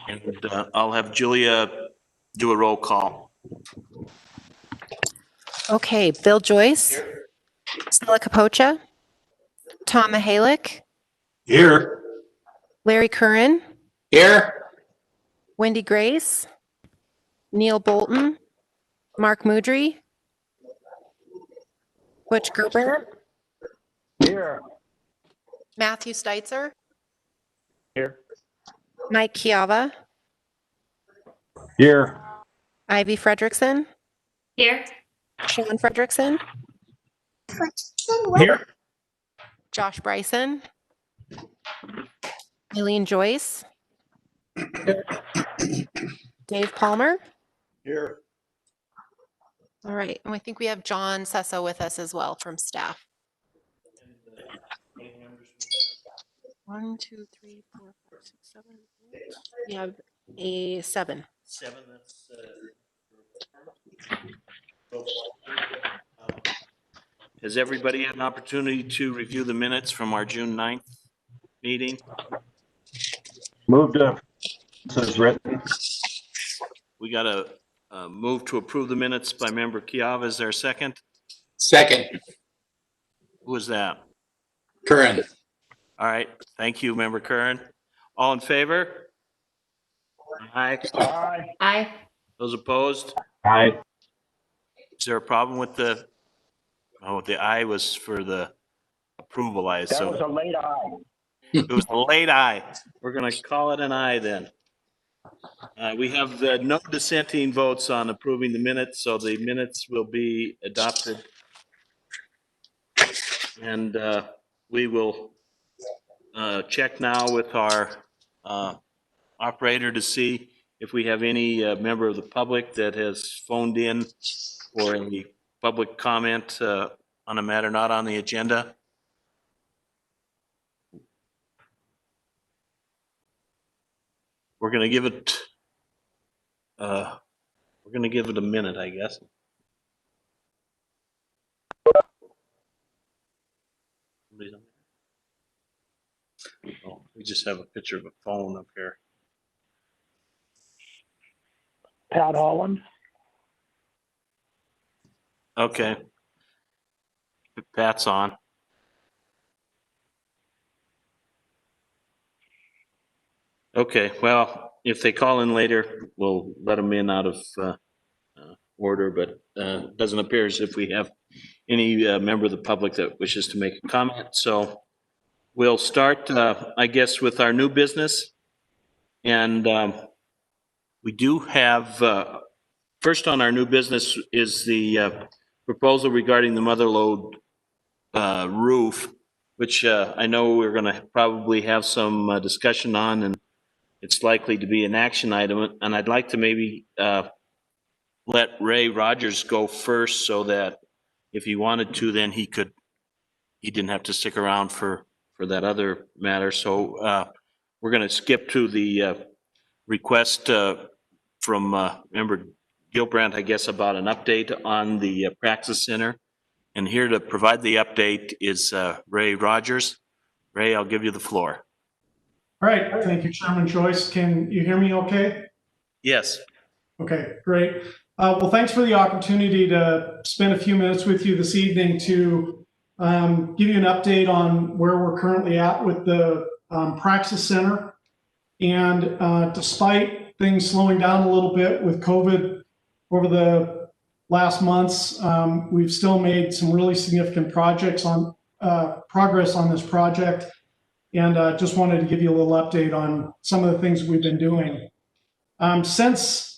And I'll have Julia do a roll call. Okay, Bill Joyce, Stella Capocha, Tom Mahalik, Here. Larry Curran, Here. Wendy Grace, Neil Bolton, Mark Moudry, Butch Gerbrandt, Here. Matthew Steitzer, Here. Mike Chiava, Here. Ivy Fredrickson, Here. Sean Fredrickson, Here. Josh Bryson, Eileen Joyce, Dave Palmer. Here. All right, and I think we have John Sessa with us as well from staff. 1, 2, 3, 4, 5, 6, 7, 8. We have a 7. 7. Has everybody had an opportunity to review the minutes from our June 9th meeting? Moved up. This is written. We got a move to approve the minutes by member Chiava. Is there a second? Second, Who was that? Curran. All right. Thank you, member Curran. All in favor? Aye. Aye. Aye. Those opposed? Aye. Is there a problem with the, oh, the aye was for the approval, I That was assume. a late aye. It was a late aye. We're going to call it an aye then. We have no dissenting votes on approving the minutes, so the minutes will be adopted. And we will check now with our operator to see if we have any member of the public that has phoned in for any public comment on a matter not on the agenda. We're going to give it a minute, I guess. Somebody's on there? Oh, we just have a picture of a phone up here. Pat Holland. Okay. Pat's on. Okay, well, if they call in later, we'll let them in out of order, but it doesn't appear as if we have any member of the public that wishes to make a comment. So we'll start, I guess, with our new business. And we do have, first on our new business is the proposal regarding the mother lode roof, which I know we're going to probably have some discussion on, and it's likely to be an action item. And I'd like to maybe let Ray Rogers go first so that if he wanted to, then he didn't have to stick around for that other matter. So we're going to skip to the request from member Gilbrandt, I guess, about an update on the Praxis Center. And here to provide the update is Ray Rogers. Ray, I'll give you the floor. All right, thank you, Chairman Joyce. Can you hear me okay? Yes. Okay, great. Well, thanks for the opportunity to spend a few minutes with you this evening to give you an update on where we're currently at with the Praxis Center. And despite things slowing down a little bit with COVID over the last months, we've still made some really significant progress on this project. And just wanted to give you a little update on some of the things we've been doing. Since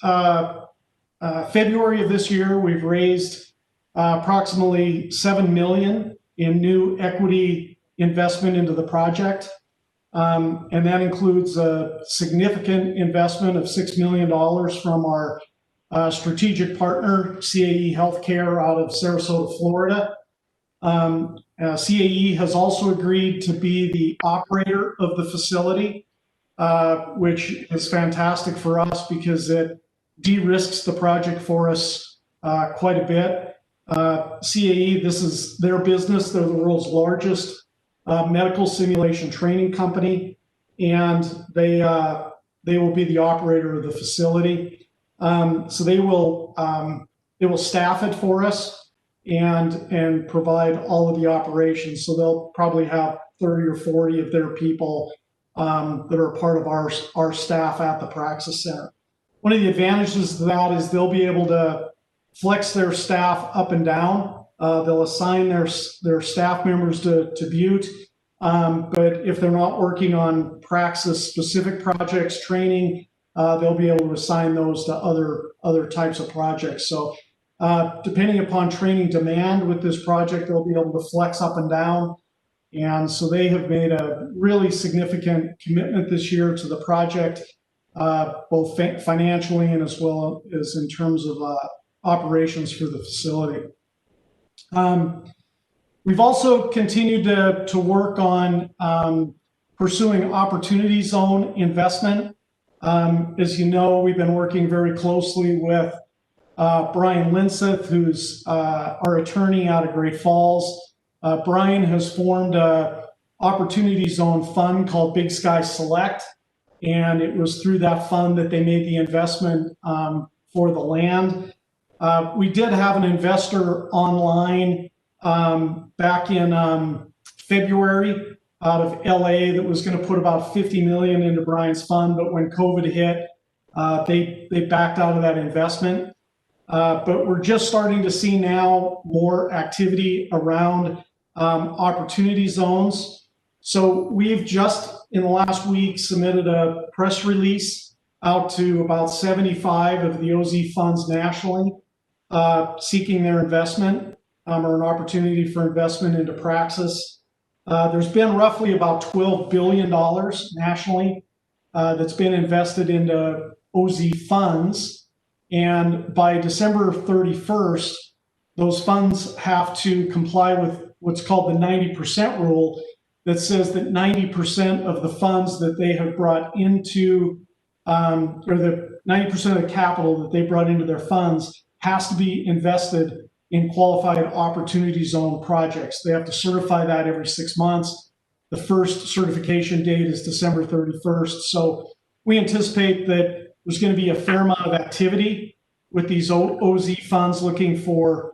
February of this year, we've raised approximately $7 million in new equity investment into the project. And that includes a significant investment of $6 million from our strategic partner, CAE Healthcare, out of Sarasota, Florida. CAE has also agreed to be the operator of the facility, which is fantastic for us because it de-risks the project for us quite a bit. CAE, this is their business. They're the world's largest medical simulation training company, and they they will be the operator of the facility. So they will staff it for us and provide all of the operations. So they'll probably have 30 or 40 of their people that are part of our staff at the Praxis Center. One of the advantages of that is they'll be able to flex their staff up and down. They'll assign their staff members to Butte, but if they're not working on Praxis specific projects, training, they'll be able to assign those to other types of projects. So depending upon training demand with this project, they'll be able to flex up and down. And so they have made a really significant commitment this year to the project, both financially and as well as in terms of operations for the facility. We've also continued to work on pursuing opportunity zone investment. As you know, we've been working very closely with Brian Linseth, who's our attorney out of Great Falls. Brian has formed an opportunity zone fund called Big Sky Select, and it was through that fund that they made the investment for the land. We did have an investor online back in February out of LA that was going to put about $50 million into Brian's fund, but when COVID hit, they backed out of that investment. But we're just starting to see now more activity around opportunity zones. So we've just in the last week submitted a press release out to about 75 of the OZ funds nationally, seeking their investment or an opportunity for investment into Praxis. There's been roughly about $12 billion nationally that's been invested into OZ funds. And by December 31st, those funds have to comply with what's called the 90% rule that says that 90% of the funds that they have brought into, or the 90% of the capital that they brought into their funds has to be invested in qualified opportunity zone projects. They have to certify that every 6 months. The first certification date is December 31st. So we anticipate that there's going to be a fair amount of activity with these OZ funds looking for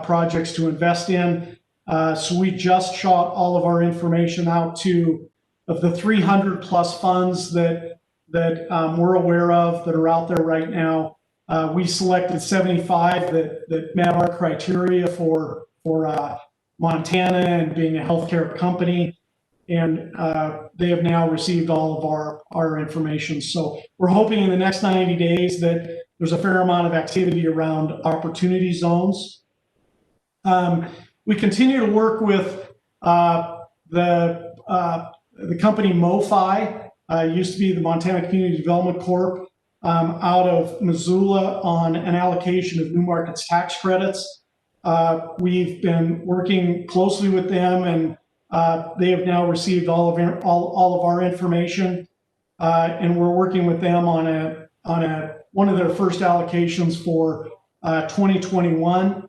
projects to invest in. So we just shot all of our information out to, of the 300 plus funds that we're aware of that are out there right now. We selected 75 that met our criteria for Montana and being a healthcare company. And they have now received all of our information. So we're hoping in the next 90 days that there's a fair amount of activity around opportunity zones. We continue to work with the company MoFi, used to be the Montana Community Development Corp, out of Missoula on an allocation of new markets tax credits. We've been working closely with them, and they have now received all of our information, and we're working with them on one of their first allocations for 2021,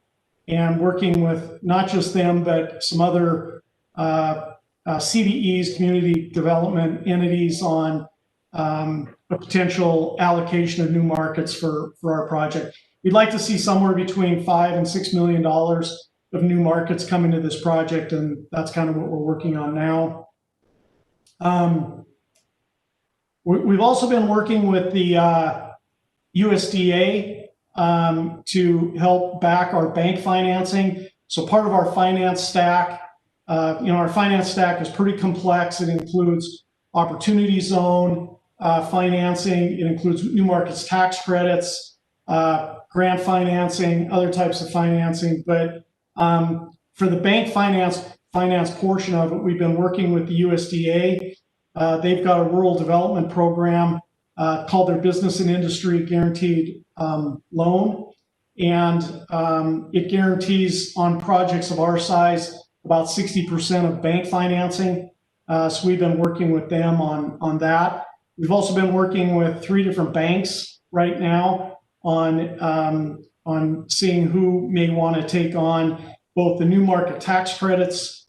and working with not just them but some other CDEs, community development entities, on a potential allocation of new markets for our project. We'd like to see somewhere between $5 and $6 million of new markets coming to this project, and that's kind of what we're working on now. We've also been working with the USDA to help back our bank financing. So part of our finance stack, our finance stack is pretty complex. It includes opportunity zone financing. It includes new markets tax credits, grant financing, other types of financing. But for the bank finance portion of it, we've been working with the USDA. They've got a rural development program called their Business and Industry Guaranteed Loan. And it guarantees on projects of our size about 60% of bank financing. So we've been working with them on that. We've also been working with 3 different banks right now on seeing who may want to take on both the new market tax credits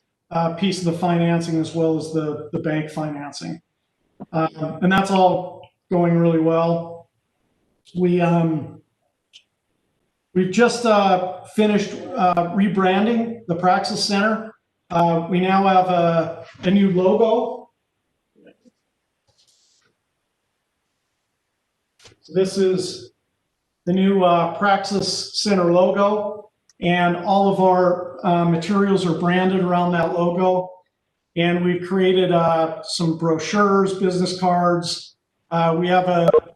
piece of the financing as well as the bank financing. And that's all going really well. We've just finished rebranding the Praxis Center. We now have a new logo. So this is the new Praxis Center logo, and all of our materials are branded around that logo. And we've created some brochures, business cards. We have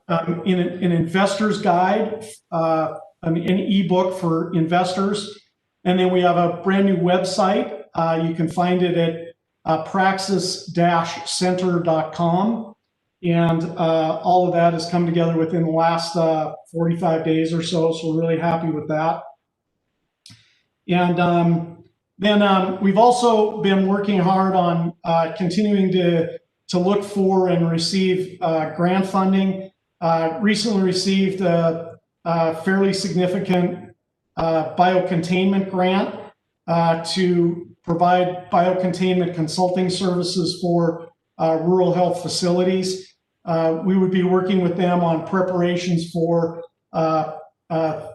an investor's guide, an ebook for investors. And then we have a brand new website. You can find it at praxis-center.com. And all of that has come together within the last 45 days or so. So we're really happy with that. And then we've also been working hard on continuing to look for and receive grant funding. Recently received a fairly significant biocontainment grant to provide biocontainment consulting services for rural health facilities. We would be working with them on preparations for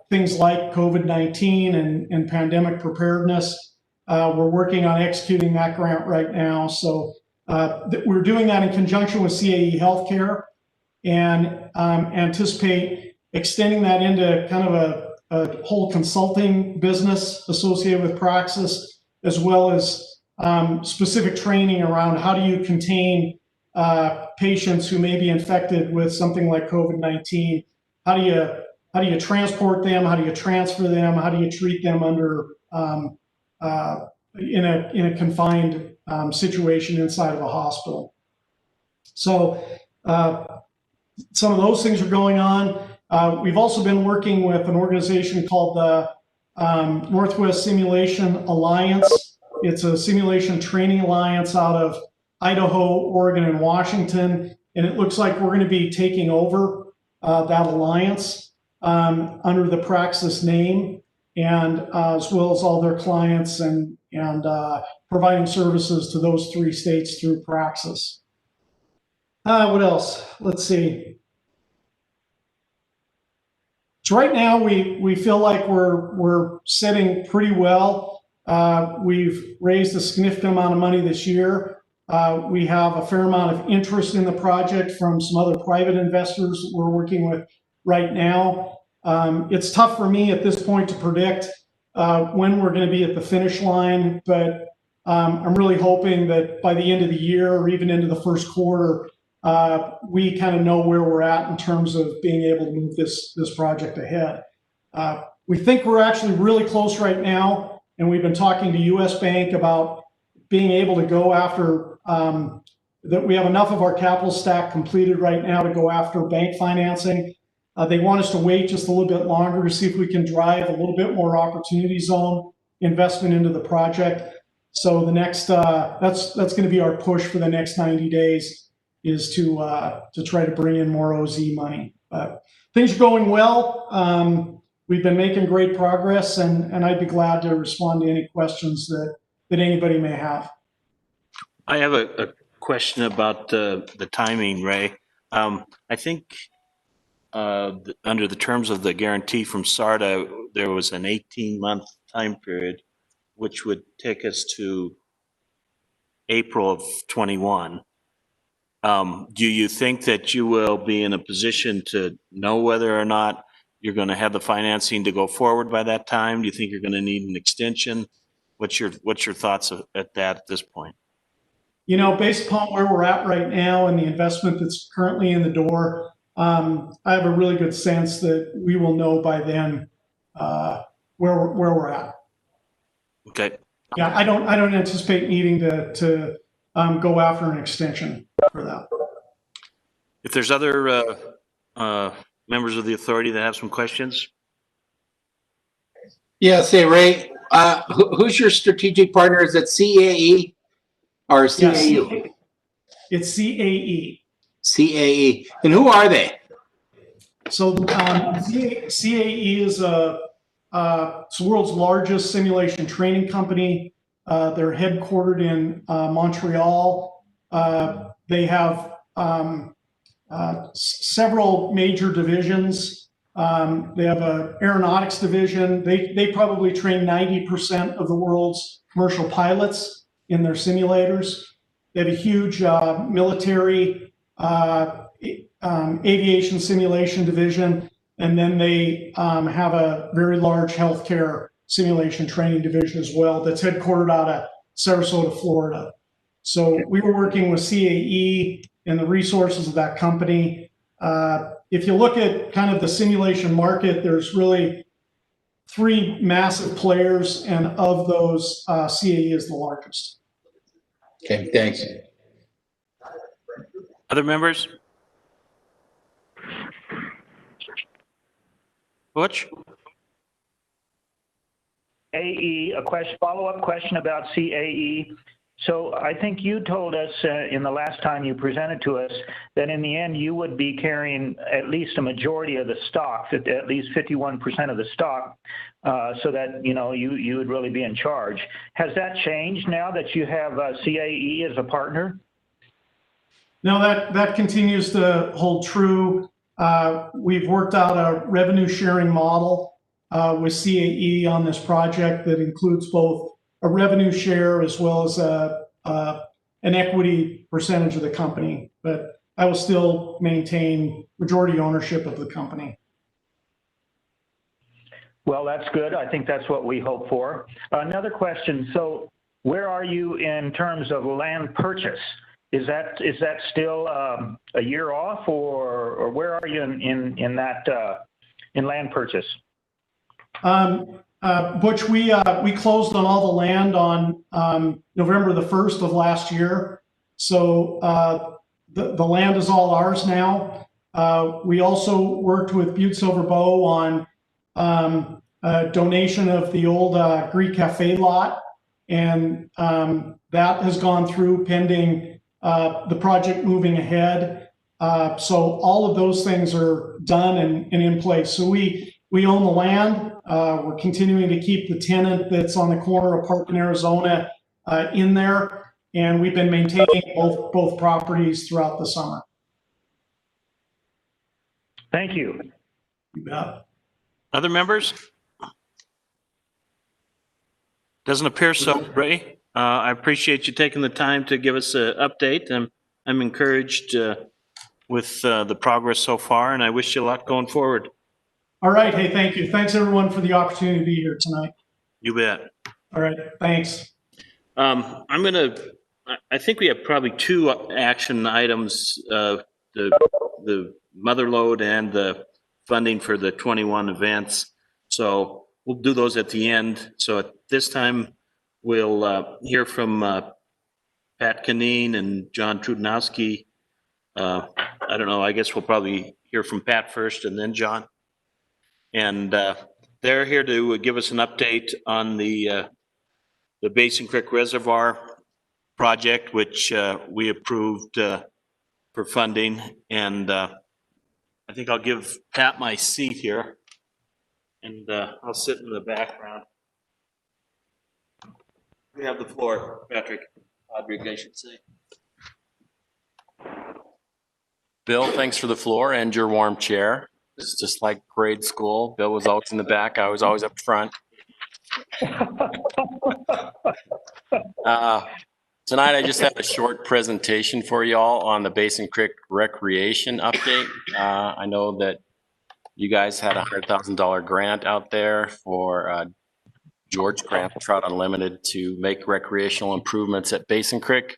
things like COVID-19 and pandemic preparedness. We're working on executing that grant right now. So we're doing that in conjunction with CAE Healthcare, and anticipate extending that into kind of a whole consulting business associated with Praxis, as well as specific training around how do you contain patients who may be infected with something like COVID-19. How do you transport them? How do you transfer them? How do you treat them under in a confined situation inside of a hospital? So some of those things are going on. We've also been working with an organization called the Northwest Simulation Alliance. It's a simulation training alliance out of Idaho, Oregon, and Washington. And it looks like we're going to be taking over that alliance under the Praxis name, and as well as all their clients, and providing services to those 3 states through Praxis. What else? Let's see. So right now we feel like we're sitting pretty well. We've raised a significant amount of money this year. We have a fair amount of interest in the project from some other private investors that we're working with right now. It's tough for me at this point to predict when we're going to be at the finish line, but I'm really hoping that by the end of the year or even into the first quarter, we kind of know where we're at in terms of being able to move this project ahead. We think we're actually really close right now, and we've been talking to US Bank about being able to go after that. We have enough of our capital stack completed right now to go after bank financing. They want us to wait just a little bit longer to see if we can drive a little bit more opportunity zone investment into the project. So the next that's going to be our push for the next 90 days, is to try to bring in more OZ money. But things are going well. We've been making great progress, and I'd be glad to respond to any questions that anybody may have. I have a question about the timing, Ray. I think under the terms of the guarantee from SARTA, there was an 18-month time period, which would take us to April of 21. Do you think that you will be in a position to know whether or not you're going to have the financing to go forward by that time? Do you think you're going to need an extension? What's your thoughts at that at this point? You know, based upon where we're at right now and the investment that's currently in the door, I have a really good sense that we will know by then where we're at. Okay. Yeah, I don't anticipate needing to go after an extension for that. If there's other members of the authority that have some questions. Yeah, say, Ray, who's your strategic partner? Is it CAE or CAU? Yeah, it's CAE. CAE. And who are they? So CAE is it's the world's largest simulation training company. They're headquartered in Montreal. They have several major divisions. They have an aeronautics division. They probably train 90% of the world's commercial pilots in their simulators. They have a huge military aviation simulation division, and then they have a very large healthcare simulation training division as well that's headquartered out of Sarasota, Florida. So we were working with CAE and the resources of that company. If you look at kind of the simulation market, there's really 3 massive players, and of those, CAE is the largest. Okay, thanks. Other members? Butch? AE, a follow-up question about CAE. So I think you told us in the last time you presented to us that in the end you would be carrying at least a majority of the stock, at least 51% of the stock, so that you would really be in charge. Has that changed now that you have CAE as a partner? No, that continues to hold true. We've worked out a revenue sharing model with CAE on this project that includes both a revenue share as well as an equity percentage of the company. But I will still maintain majority ownership of the company. Well, that's good. I think that's what we hope for. Another question. So where are you in terms of land purchase? Is that still a year off, or where are you in that in land purchase? Butch, we closed on all the land on November the 1st of last year. So the land is all ours now. We also worked with Butte-Silver on a donation of the old Greek Cafe lot, and that has gone through pending the project moving ahead. So all of those things are done and in place. So we own the land. We're continuing to keep the tenant that's on the corner of Park and Arizona in there, and we've been maintaining both properties throughout the summer. Thank you. You bet. Other members? Doesn't appear so, Ray. I appreciate you taking the time to give us an update. I'm encouraged with the progress so far, and I wish you luck going forward. All right. Hey, thank you. Thanks everyone for the opportunity to be here tonight. You bet. All right. Thanks. I think we have probably 2 action items, the mother load and the funding for the 21 events. So we'll do those at the end. So at this time, we'll hear from Pat Kineen and John Trudnowski. I don't know, I guess we'll probably hear from Pat first and then John. And they're here to give us an update on the Basin Creek Reservoir project, which we approved for funding. And I think I'll give Pat my seat here, and I'll sit in the background. You have the floor, Patrick. Rodriguez, I should say. Bill, thanks for the floor and your warm chair. It's just like grade school. Bill was always in the back. I was always up front. Tonight, I just have a short presentation for y'all on the Basin Creek Recreation update. I know that you guys had a $100,000 grant out there for George Grant Trout Unlimited to make recreational improvements at Basin Creek.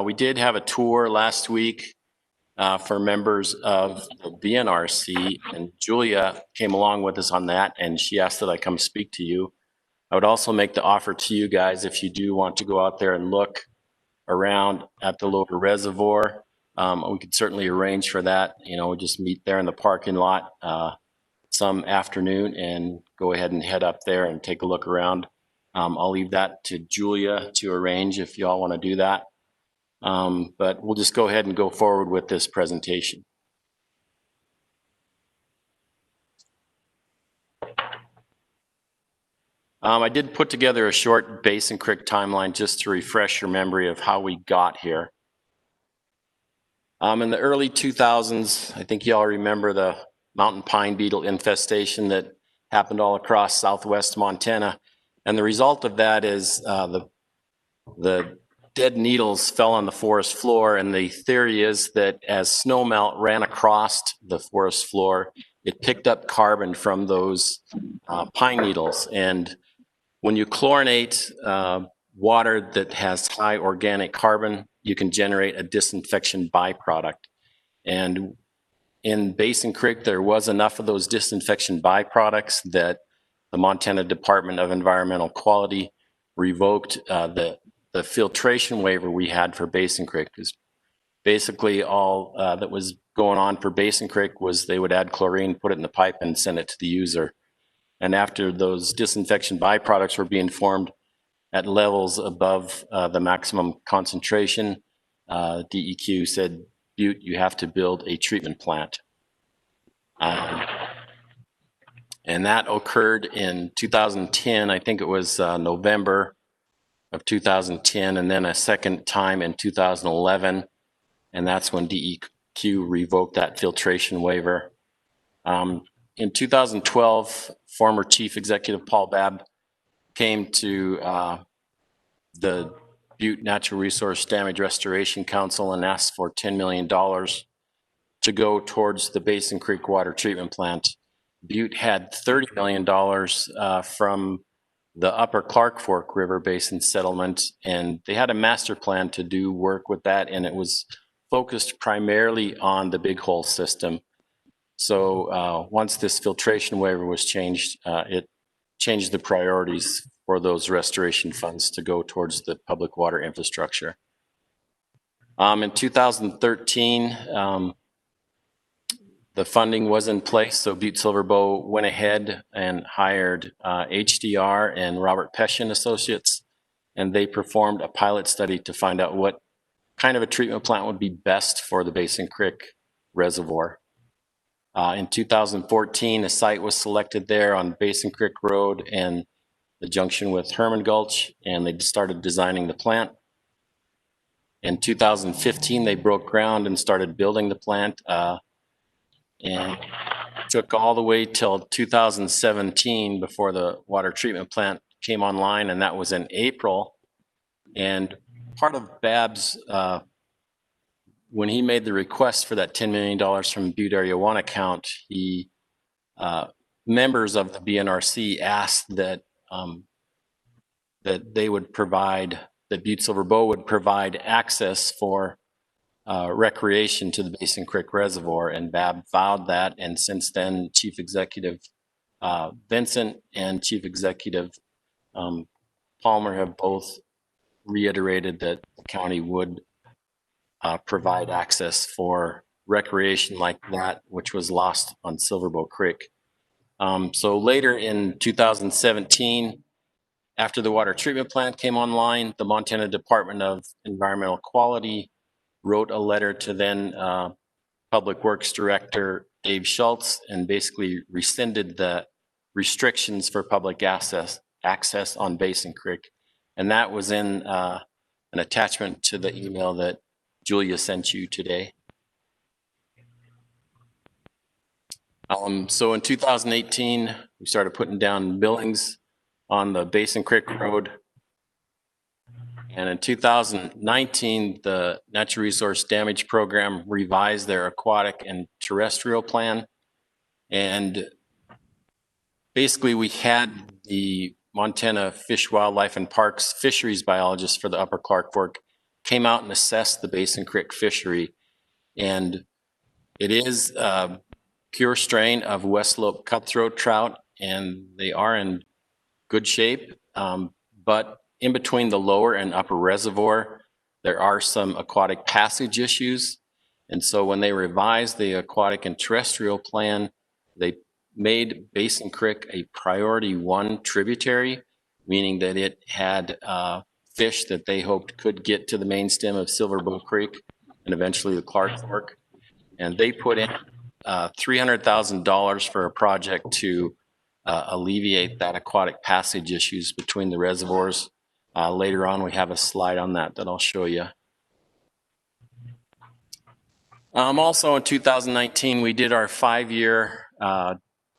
We did have a tour last week for members of the BNRC, and Julia came along with us on that, and she asked that I come speak to you. I would also make the offer to you guys, if you do want to go out there and look around at the lower reservoir, we could certainly arrange for that. You know, we just meet there in the parking lot some afternoon and go ahead and head up there and take a look around. I'll leave that to Julia to arrange if y'all want to do that. But we'll just go ahead and go forward with this presentation. I did put together a short Basin Creek timeline just to refresh your memory of how we got here. In the early 2000s, I think you all remember the mountain pine beetle infestation that happened all across southwest Montana. And the result of that is the dead needles fell on the forest floor. And the theory is that as snow melt ran across the forest floor, it picked up carbon from those pine needles. And when you chlorinate water that has high organic carbon, you can generate a disinfection byproduct. And in Basin Creek, there was enough of those disinfection byproducts that the Montana Department of Environmental Quality revoked the filtration waiver we had for Basin Creek. Because basically all that was going on for Basin Creek was they would add chlorine, put it in the pipe, and send it to the user. And after those disinfection byproducts were being formed at levels above the maximum concentration, DEQ said, Butte, you have to build a treatment plant. And that occurred in 2010. I think it was November of 2010, and then a second time in 2011. And that's when DEQ revoked that filtration waiver. In 2012, former Chief Executive Paul Babb came to the Butte Natural Resource Damage Restoration Council and asked for $10 million to go towards the Basin Creek water treatment plant. Butte had $30 million from the Upper Clark Fork River Basin settlement, and they had a master plan to do work with that, and it was focused primarily on the Big Hole system. So once this filtration waiver was changed, it changed the priorities for those restoration funds to go towards the public water infrastructure. In 2013, the funding was in place, so Butte-Silver went ahead and hired HDR and Robert Peshin Associates, and they performed a pilot study to find out what kind of a treatment plant would be best for the Basin Creek Reservoir. In 2014, a site was selected there on Basin Creek Road and the junction with Herman Gulch, and they started designing the plant. In 2015, they broke ground and started building the plant, and took all the way till 2017 before the water treatment plant came online, and that was in April. And part of Babb's, when he made the request for that $10 million from Butte Area 1 account, he, members of the BNRC asked that that they would provide, that Butte-Silver would provide access for recreation to the Basin Creek Reservoir, and Babb vowed that. And since then, Chief Executive Vincent and Chief Executive Palmer have both reiterated that the county would provide access for recreation like that, which was lost on Silverbow Creek. So later in 2017, after the water treatment plant came online, the Montana Department of Environmental Quality wrote a letter to then Public Works Director Dave Schultz and basically rescinded the restrictions for public access on Basin Creek. And that was in an attachment to the email that Julia sent you today. So in 2018, we started putting down billings on the Basin Creek Road. And in 2019, the Natural Resource Damage Program revised their aquatic and terrestrial plan. And basically we had the Montana Fish, Wildlife and Parks fisheries biologists for the Upper Clark Fork came out and assessed the Basin Creek fishery. And it is a pure strain of West Slope cutthroat trout, and they are in good shape. But in between the lower and upper reservoir, there are some aquatic passage issues. And so when they revised the aquatic and terrestrial plan, they made Basin Creek a priority 1 tributary, meaning that it had fish that they hoped could get to the main stem of Silverbow Creek and eventually the Clark Fork. And they put in $300,000 for a project to alleviate that aquatic passage issues between the reservoirs. Later on, we have a slide on that I'll show you. Also in 2019, we did our 5-year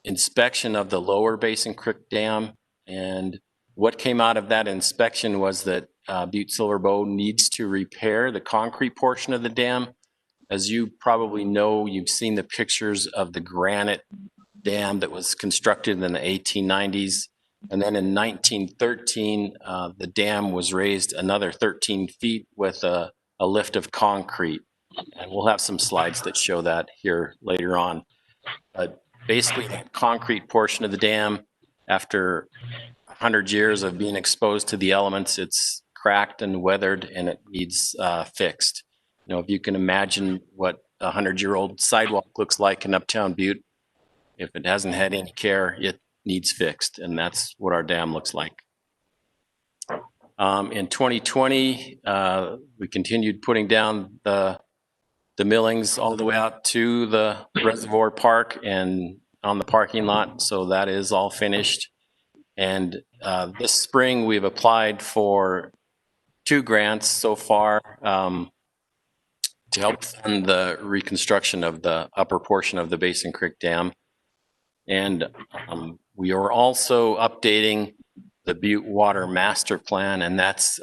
inspection of the Lower Basin Creek Dam. And what came out of that inspection was that Butte-Silver Bow needs to repair the concrete portion of the dam. As you probably know, you've seen the pictures of the granite dam that was constructed in the 1890s. And then in 1913, the dam was raised another 13 feet with a lift of concrete. And we'll have some slides that show that here later on. But basically, the concrete portion of the dam, after 100 years of being exposed to the elements, it's cracked and weathered, and it needs fixed. You know, if you can imagine what a 100-year-old sidewalk looks like in Uptown Butte, if it hasn't had any care, it needs fixed, and that's what our dam looks like. In 2020, we continued putting down the millings all the way out to the reservoir park and on the parking lot, so that is all finished. And this spring, we've applied for 2 grants so far to help fund the reconstruction of the upper portion of the Basin Creek Dam. And we are also updating the Butte Water Master Plan, and that's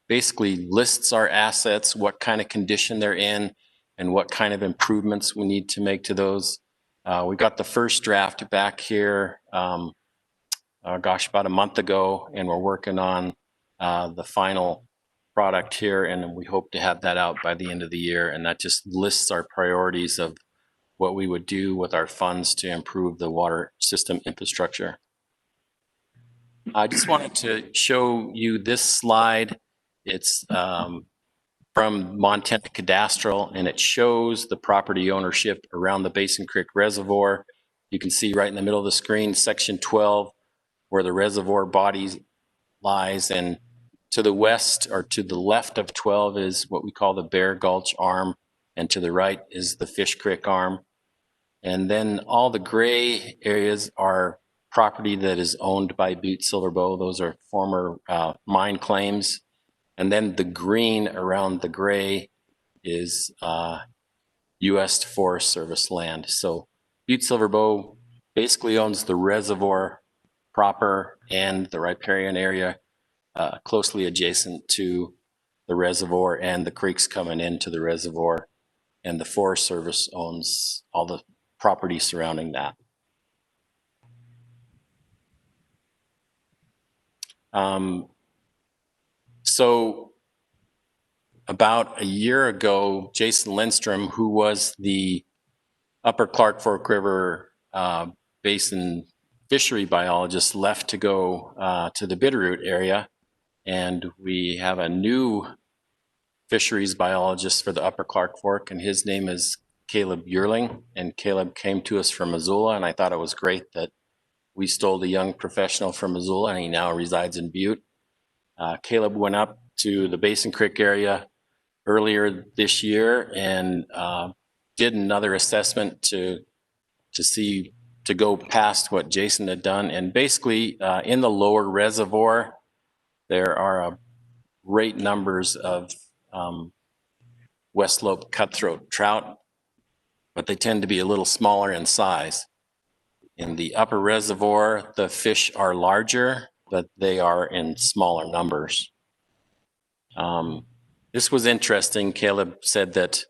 basically lists our assets, what kind of condition they're in, and what kind of improvements we need to make to those. We got the first draft back here, about a month ago, and we're working on the final product here, and we hope to have that out by the end of the year. And that just lists our priorities of what we would do with our funds to improve the water system infrastructure. I just wanted to show you this slide. It's from Montana Cadastral, and it shows the property ownership around the Basin Creek Reservoir. You can see right in the middle of the screen, section 12, where the reservoir body lies, and to the west or to the left of 12 is what we call the Bear Gulch arm, and to the right is the Fish Creek arm. And then all the gray areas are property that is owned by Butte-Silver Bow. Those are former mine claims. And then the green around the gray is U.S. Forest Service land. So Butte-Silver Bow basically owns the reservoir proper and the riparian area closely adjacent to the reservoir and the creeks coming into the reservoir. And the Forest Service owns all the property surrounding that. So about a year ago, Jason Lindstrom, who was the Upper Clark Fork River Basin fishery biologist, left to go to the Bitterroot area. And we have a new fisheries biologist for the Upper Clark Fork, and his name is Caleb Yearling. And Caleb came to us from Missoula, and I thought it was great that we stole a young professional from Missoula, and he now resides in Butte. Caleb went up to the Basin Creek area earlier this year and did another assessment to go past what Jason had done. And basically, in the lower reservoir, there are great numbers of West Slope cutthroat trout, but they tend to be a little smaller in size. In the upper reservoir, the fish are larger, but they are in smaller numbers. This was interesting. Caleb said that,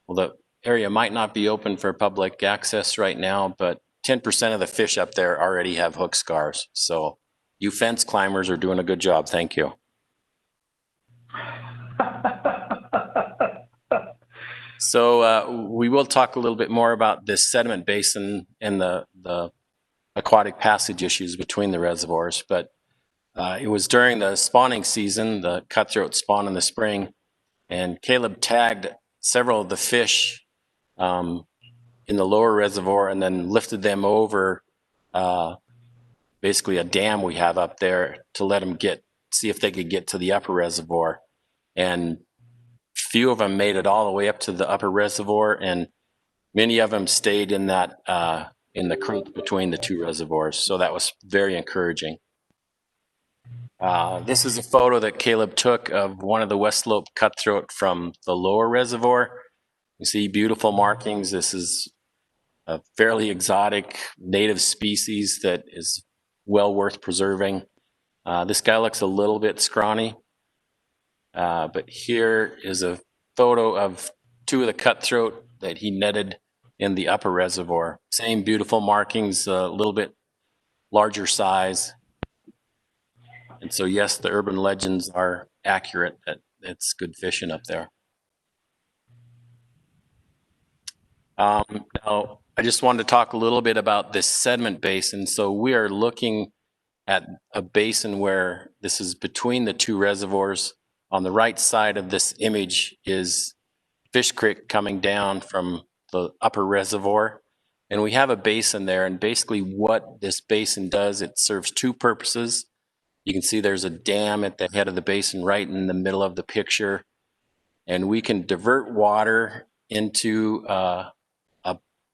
well, the area might not be open for public access right now, but 10% of the fish up there already have hook scars. So you fence climbers are doing a good job. Thank you. So we will talk a little bit more about this sediment basin and the aquatic passage issues between the reservoirs, but it was during the spawning season, the cutthroat spawn in the spring, and Caleb tagged several of the fish in the lower reservoir and then lifted them over basically a dam we have up there to let them see if they could get to the upper reservoir. And few of them made it all the way up to the upper reservoir, and many of them stayed in that in the creek between the two reservoirs. So that was very encouraging. This is a photo that Caleb took of one of the West Slope cutthroat from the lower reservoir. You see beautiful markings. This is a fairly exotic native species that is well worth preserving. This guy looks a little bit scrawny, but here is a photo of two of the cutthroat that he netted in the upper reservoir. Same beautiful markings, a little bit larger size. And so, yes, the urban legends are accurate that it's good fishing up there. Now, I just wanted to talk a little bit about this sediment basin. So we are looking at a basin where this is between the two reservoirs. On the right side of this image is Fish Creek coming down from the upper reservoir. And we have a basin there. And basically what this basin does, it serves two purposes. You can see there's a dam at the head of the basin right in the middle of the picture. And we can divert water into a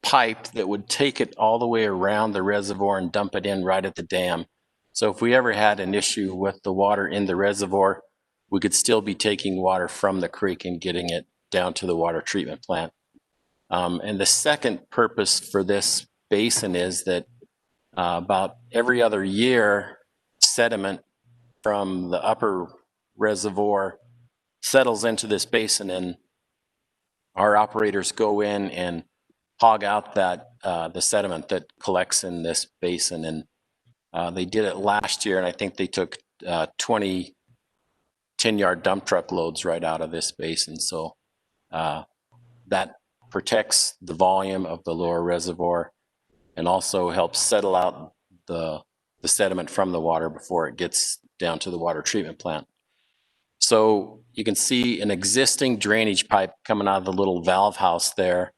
pipe that would take it all the way around the reservoir and dump it in right at the dam. So if we ever had an issue with the water in the reservoir, we could still be taking water from the creek and getting it down to the water treatment plant. And the second purpose for this basin is that about every other year, sediment from the upper reservoir settles into this basin, and our operators go in and hog out that the sediment that collects in this basin. And they did it last year, and I think they took 20 10-yard dump truck loads right out of this basin. So that protects the volume of the lower reservoir and also helps settle out the sediment from the water before it gets down to the water treatment plant. So you can see an existing drainage pipe coming out of the little valve house there.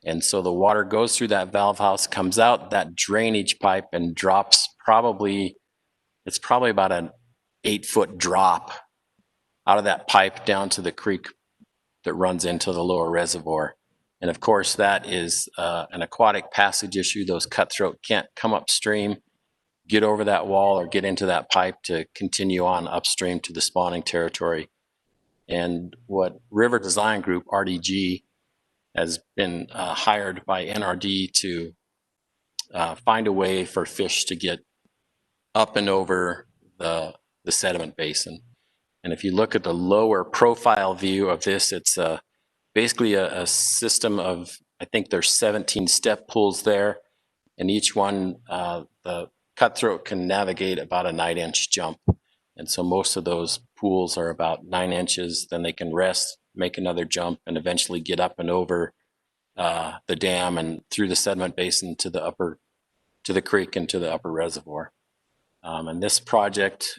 And so the water goes through that valve house, comes out that drainage pipe and drops it's probably about an 8-foot drop out of that pipe down to the creek that runs into the lower reservoir. And of course, that is an aquatic passage issue. Those cutthroat can't come upstream, get over that wall or get into that pipe to continue on upstream to the spawning territory. And what River Design Group, RDG, has been hired by NRD to find a way for fish to get up and over the sediment basin. And if you look at the lower profile view of this, it's basically a system of, I think there's 17 step pools there, and each one, the cutthroat can navigate about a 9-inch jump. And so most of those pools are about 9 inches, then they can rest, make another jump, and eventually get up and over the dam and through the sediment basin to the creek and to the upper reservoir. And this project,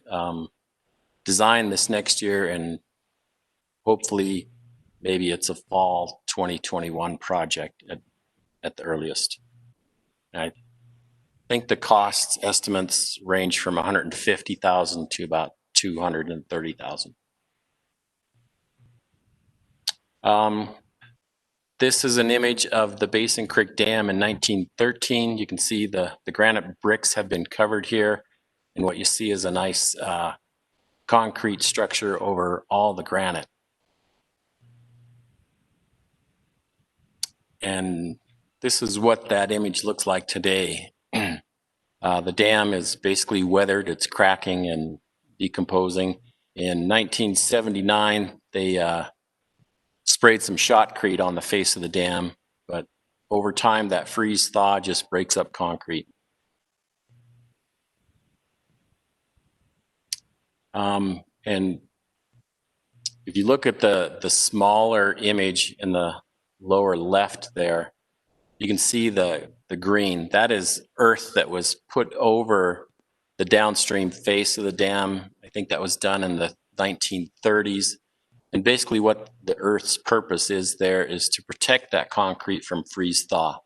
designed this next year, and hopefully maybe it's a fall 2021 project at the earliest. And I think the cost estimates range from $150,000 to about $230,000. This is an image of the Basin Creek Dam in 1913. You can see the granite bricks have been covered here, and what you see is a nice concrete structure over all the granite. And this is what that image looks like today. The dam is basically weathered, it's cracking and decomposing. In 1979, they sprayed some shotcrete on the face of the dam, but over time that freeze thaw just breaks up concrete. And if you look at the smaller image in the lower left there, you can see the green. That is earth that was put over the downstream face of the dam. I think that was done in the 1930s. And basically what the earth's purpose is there is to protect that concrete from freeze thaw.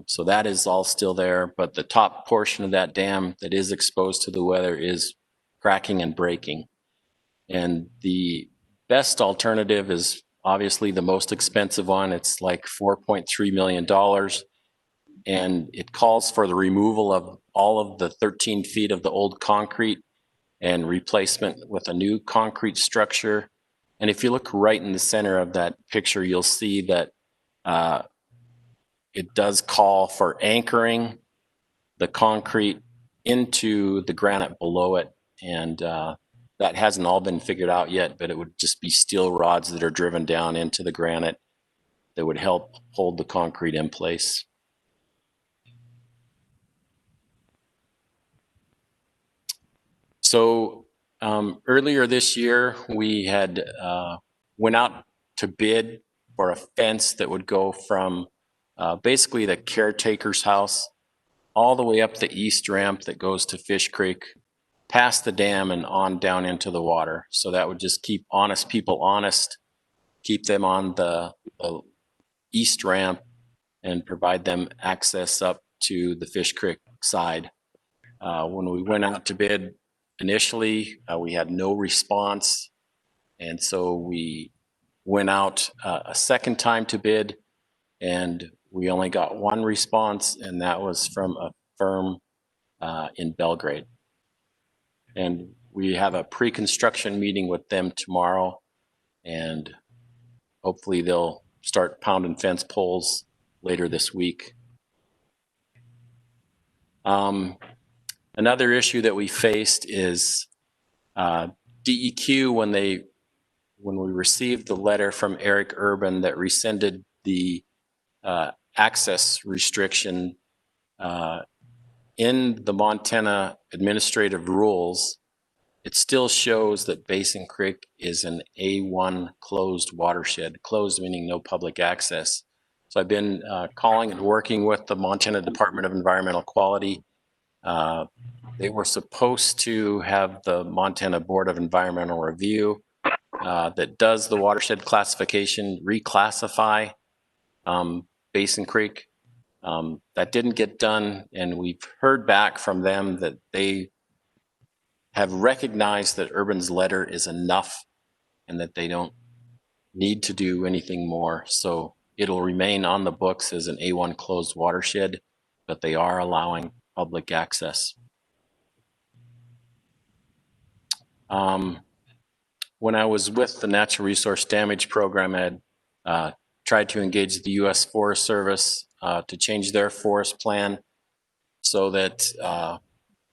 So that is all still there, but the top portion of that dam that is exposed to the weather is cracking and breaking. And the best alternative is obviously the most expensive one. It's like $4.3 million. And it calls for the removal of all of the 13 feet of the old concrete and replacement with a new concrete structure. And if you look right in the center of that picture, you'll see that it does call for anchoring the concrete into the granite below it. And that hasn't all been figured out yet, but it would just be steel rods that are driven down into the granite that would help hold the concrete in place. So earlier this year, we had went out to bid for a fence that would go from basically the caretaker's house all the way up the east ramp that goes to Fish Creek, past the dam and on down into the water. So that would just keep honest people honest, keep them on the east ramp and provide them access up to the Fish Creek side. When we went out to bid initially, we had no response. And so we went out a second time to bid, and we only got one response, and that was from a firm in Belgrade. And we have a pre-construction meeting with them tomorrow, and hopefully they'll start pounding fence poles later this week. Another issue that we faced is DEQ when we received the letter from Eric Urban that rescinded the access restriction in the Montana administrative rules, it still shows that Basin Creek is an A1 closed watershed, closed meaning no public access. So I've been calling and working with the Montana Department of Environmental Quality. They were supposed to have the Montana Board of Environmental Review that does the watershed classification reclassify Basin Creek. That didn't get done, and we've heard back from them that they have recognized that Urban's letter is enough and that they don't need to do anything more. So it'll remain on the books as an A1 closed watershed, but they are allowing public access. When I was with the Natural Resource Damage Program, I had tried to engage the U.S. Forest Service to change their forest plan so that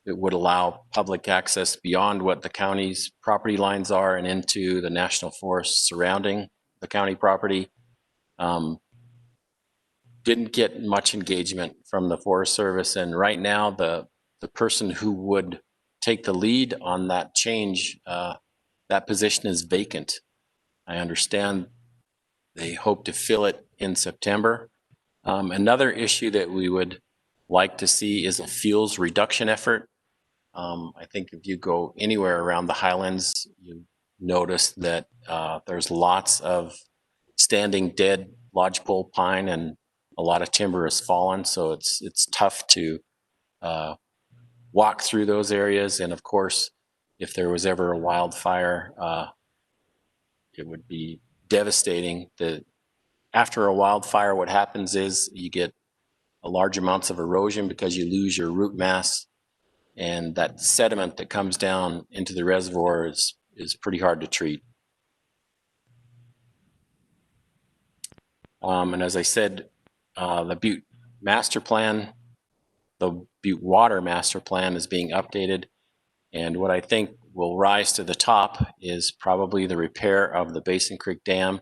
it would allow public access beyond what the county's property lines are and into the national forests surrounding the county property. Didn't get much engagement from the Forest Service, and right now the person who would take the lead on that change, that position is vacant. I understand they hope to fill it in September. Another issue that we would like to see is a fuels reduction effort. I think if you go anywhere around the Highlands, you notice that there's lots of standing dead lodgepole pine, and a lot of timber has fallen. So it's tough to walk through those areas. And of course, if there was ever a wildfire, it would be devastating. After a wildfire, what happens is you get a large amounts of erosion because you lose your root mass, and that sediment that comes down into the reservoir is pretty hard to treat. And as I said, the Butte master plan, the Butte water master plan is being updated. And what I think will rise to the top is probably the repair of the Basin Creek Dam.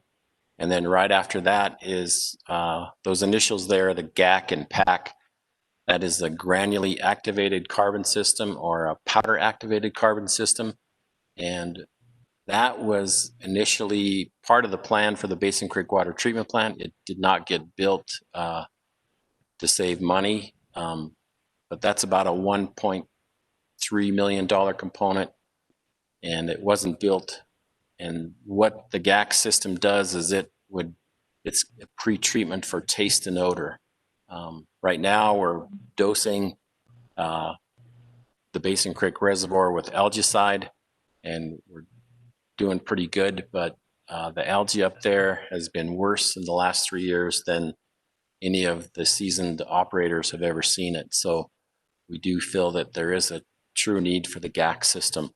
And then right after that is those initials there, the GAC and PAC. That is a granulally activated carbon system or a powder activated carbon system. And that was initially part of the plan for the Basin Creek Water Treatment Plant. It did not get built to save money, but that's about a $1.3 million component, and it wasn't built. And what the GAC system does is it's a pre-treatment for taste and odor. Right now we're dosing the Basin Creek Reservoir with algicide, and we're doing pretty good, but the algae up there has been worse in the last 3 years than any of the seasoned operators have ever seen it. So we do feel that there is a true need for the GAC system.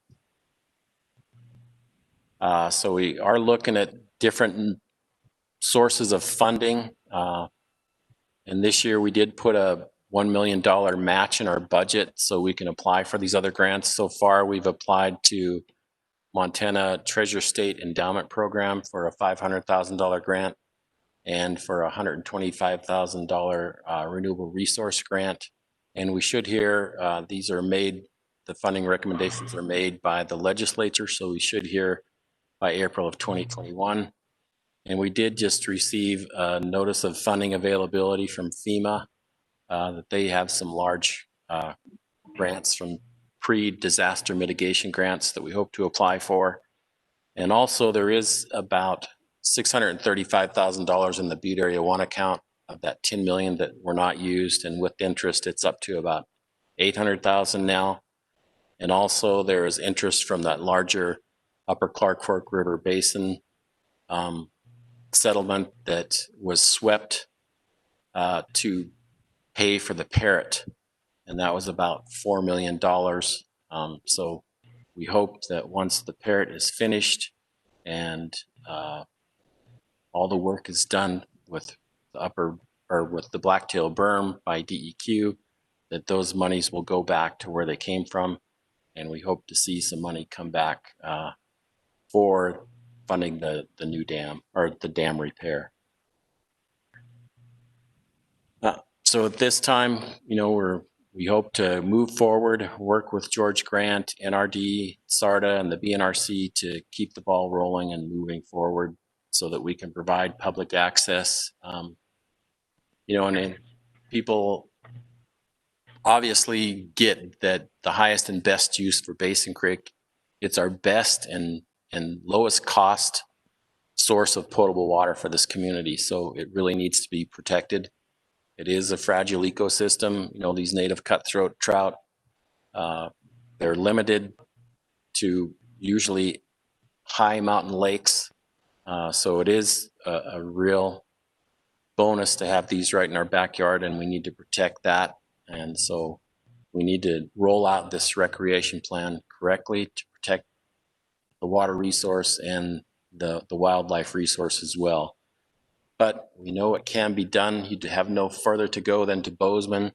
So we are looking at different sources of funding. And this year we did put a $1 million match in our budget so we can apply for these other grants. So far, we've applied to Montana Treasure State Endowment Program for a $500,000 grant and for a $125,000 renewable resource grant. And we should hear, these are made, the funding recommendations are made by the legislature, so we should hear by April of 2021. And we did just receive a notice of funding availability from FEMA, that they have some large grants from pre-disaster mitigation grants that we hope to apply for. And also there is about $635,000 in the Butte Area 1 account of that 10 million that were not used. And with interest, it's up to about 800,000 now. And also there is interest from that larger Upper Clark Fork River Basin settlement that was swept to pay for the parrot. And that was about $4 million. So we hope that once the parrot is finished and all the work is done with the with the blacktail berm by DEQ, that those monies will go back to where they came from. And we hope to see some money come back for funding the new dam or the dam repair. So at this time, we hope to move forward, work with George Grant, NRD, SARTA, and the BNRC to keep the ball rolling and moving forward so that we can provide public access. And people obviously get that the highest and best use for Basin Creek, it's our best and lowest cost source of potable water for this community. So it really needs to be protected. It is a fragile ecosystem. These native cutthroat trout, they're limited to usually high mountain lakes. So it is a real bonus to have these right in our backyard, and we need to protect that. And so we need to roll out this recreation plan correctly to protect the water resource and the wildlife resource as well. But we know it can be done. You have no further to go than to Bozeman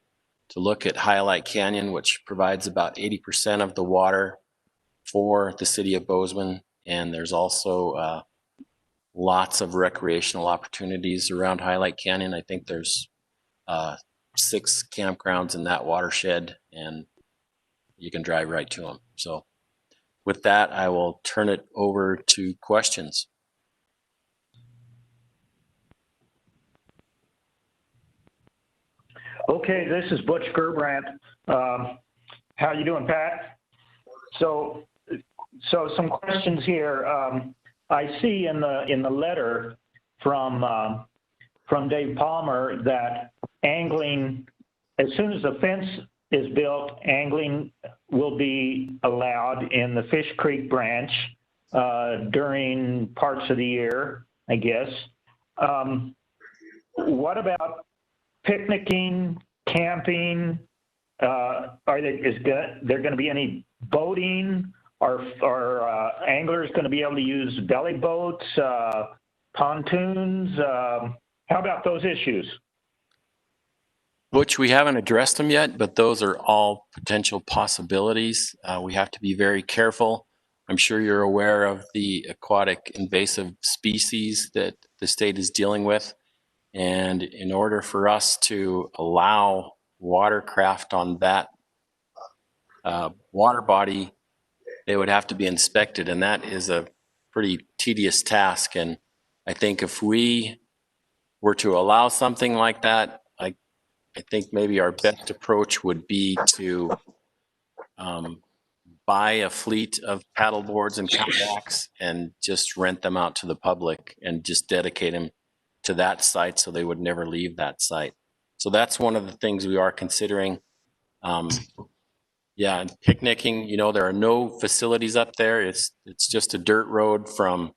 to look at Highlight Canyon, which provides about 80% of the water for the city of Bozeman. And there's also lots of recreational opportunities around Highlight Canyon. I think there's 6 campgrounds in that watershed, and you can drive right to them. So with that, I will turn it over to questions. Okay, this is Butch Gerbrandt. How you doing, Pat? So some questions here. I see in the letter from Dave Palmer that angling, as soon as the fence is built, angling will be allowed in the Fish Creek branch during parts of the year, I guess. What about picnicking, camping? There going to be any boating? Are anglers going to be able to use belly boats, pontoons? How about those issues? Butch, we haven't addressed them yet, but those are all potential possibilities. We have to be very careful. I'm sure you're aware of the aquatic invasive species that the state is dealing with. And in order for us to allow watercraft on that water body, they would have to be inspected. And that is a pretty tedious task. And I think if we were to allow something like that, I think maybe our best approach would be to buy a fleet of paddle boards and kayaks and just rent them out to the public and just dedicate them to that site so they would never leave that site. So that's one of the things we are considering. Yeah, and picnicking, there are no facilities up there. It's just a dirt road from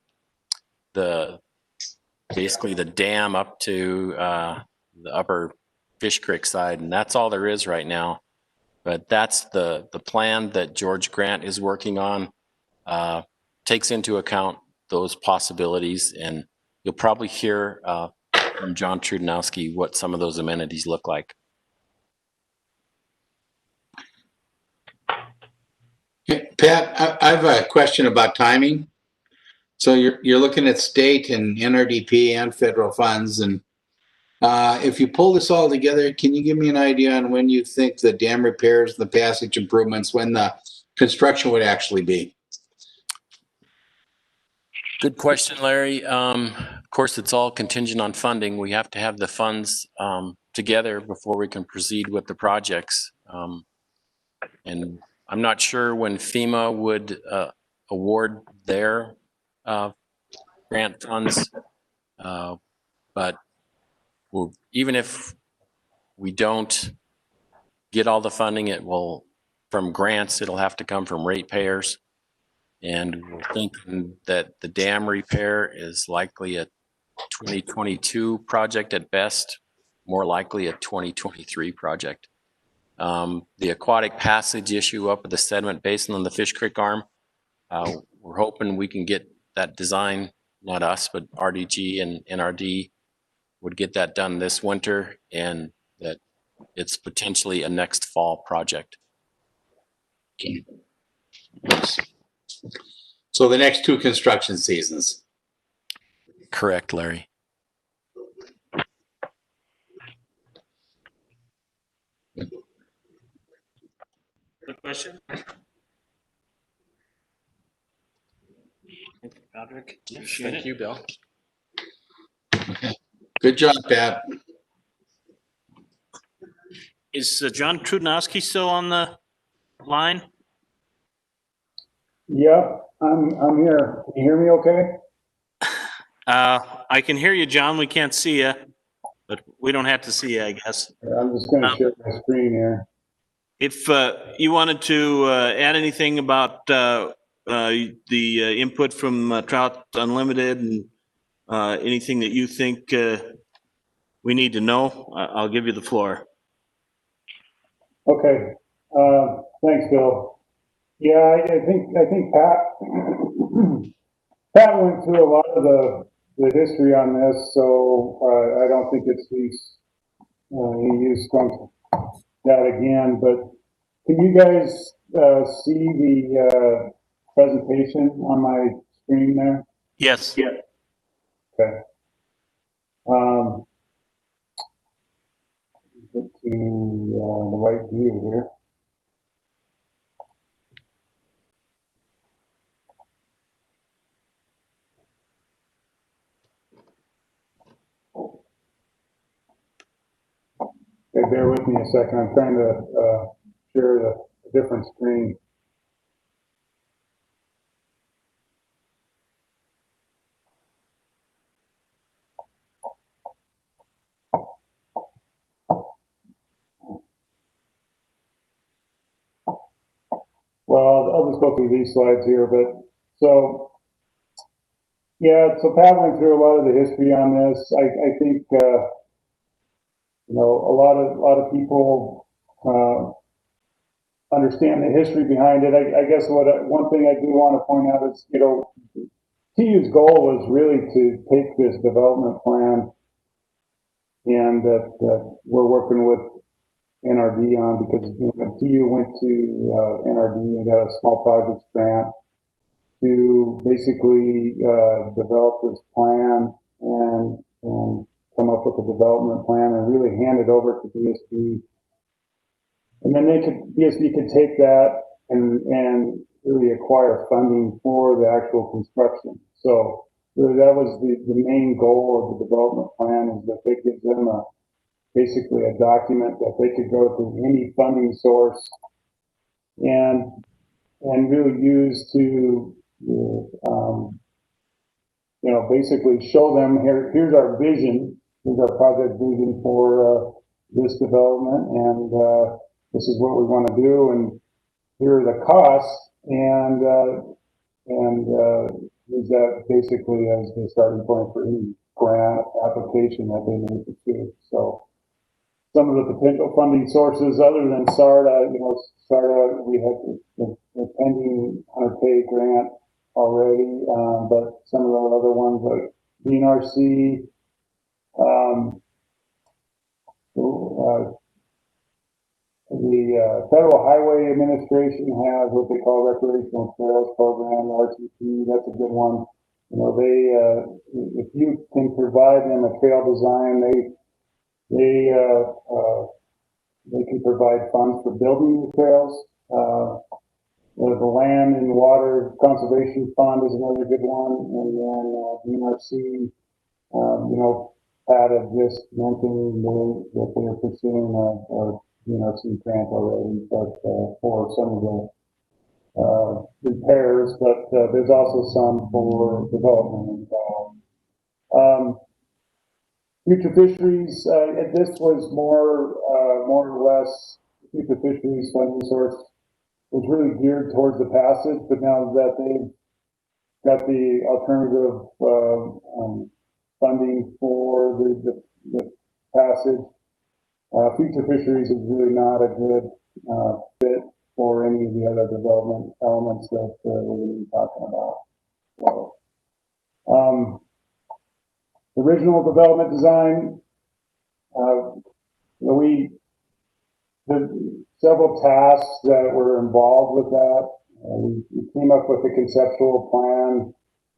basically the dam up to the upper Fish Creek side, and that's all there is right now. But that's the plan that George Grant is working on. takes into account those possibilities, and you'll probably hear from John Trudnowski what some of those amenities look like. Okay, Pat, I have a question about timing. So you're looking at state and NRDP and federal funds, and if you pull this all together, can you give me an idea on when you think the dam repairs, the passage improvements, when the construction would actually be? Good question, Larry. Of course, it's all contingent on funding. We have to have the funds together before we can proceed with the projects. And I'm not sure when FEMA would award their grant funds, but even if we don't get all the funding, it will, from grants, it'll have to come from ratepayers. And we're thinking that the dam repair is likely a 2022 project at best, more likely a 2023 project. The aquatic passage issue up at the sediment basin on the Fish Creek Arm, we're hoping we can get that design, not us, but RDG and NRD would get that done this winter, and that it's potentially a next fall project. Okay. So the next 2 construction seasons. Correct, Larry. Good question. Patrick, Thank you, Bill. Good job, Pat. Is John Trudnowski still on the line? Yep, I'm here. Can you hear me okay? I can hear you, John. We can't see you, but we don't have to see you, I guess. I'm just gonna share my screen here. If you wanted to add anything about the input from Trout Unlimited and anything that you think we need to know, I'll give you the floor. Okay, thanks, Bill. Yeah, I think Pat, Pat went through a lot of the history on this, so I don't think it's any use going that again, but can you guys see the presentation on my screen there? Yes. Yeah. Okay. Get to the right view here. Okay, bear with me a second. I'm trying to share the different screen. Well, I'll just go through these slides here, but so yeah, so Pat went through a lot of the history on this. I think you know, a lot of people understand the history behind it. I guess one thing I do want to point out is, you know, TU's goal was really to take this development plan and that we're working with NRD on, because you know, TU went to NRD and got a small projects grant to basically develop this plan and come up with a development plan and really hand it over to BSD. And then BSD could take that and really acquire funding for the actual construction. So really that was the main goal of the development plan, is that they give them basically a document that they could go to any funding source and really use to you know, basically show them, here's our vision, here's our project vision for this development, and this is what we want to do, and here are the costs, and use that basically as the starting point for any grant application that they may pursue. So some of the potential funding sources other than SARTA, you know, SARTA, we have the pending 100K grant already, but some of the other ones like DNRC, the Federal Highway Administration has what they call Recreational Trails Program, RTP. That's a good one. You know, if you can provide them a trail design, they can provide funds for building the trails. The Land and Water Conservation Fund is another good one, and then DNRC. You know, Pat had just mentioned that they're pursuing a DNRC grant already, but for some of the repairs, but there's also some for development involved. Future Fisheries, this was more or less Future Fisheries funding source was really geared towards the passage, but now that they've got the alternative funding for the passage, Future Fisheries is really not a good fit for any of the other development elements that we're going to be talking about. So, the original development design, several tasks that were involved with that. We came up with a conceptual plan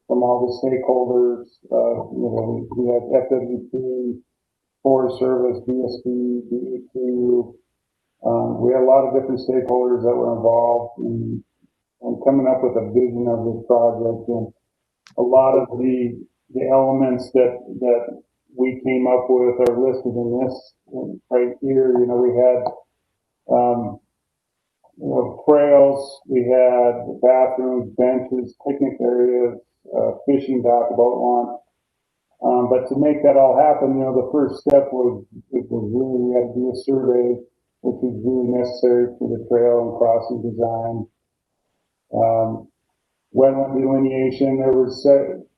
from all the stakeholders. We had FWP, Forest Service, BSB, DEQ. We had a lot of different stakeholders that were involved in coming up with a vision of this project, and a lot of the elements that we came up with are listed in this right here. You know, we had trails, we had bathrooms, benches, picnic areas, fishing dock, boat launch. But to make that all happen, the first step was really, we had to do a survey, which was really necessary for the trail and crossing design. Wetland delineation, there were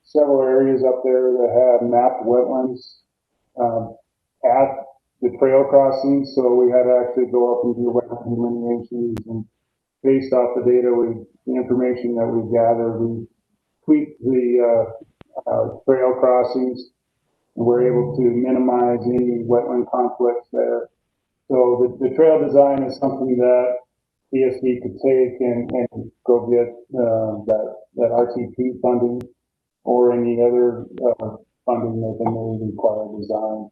several areas up there that had mapped wetlands at the trail crossing, so we had to actually go up and do wetland delineations, and based off the data, the information that we gathered, we tweaked the trail crossings, and we're able to minimize any wetland conflicts there. So the trail design is something that PSD could take and go get that RTP funding or any other funding that they may require design.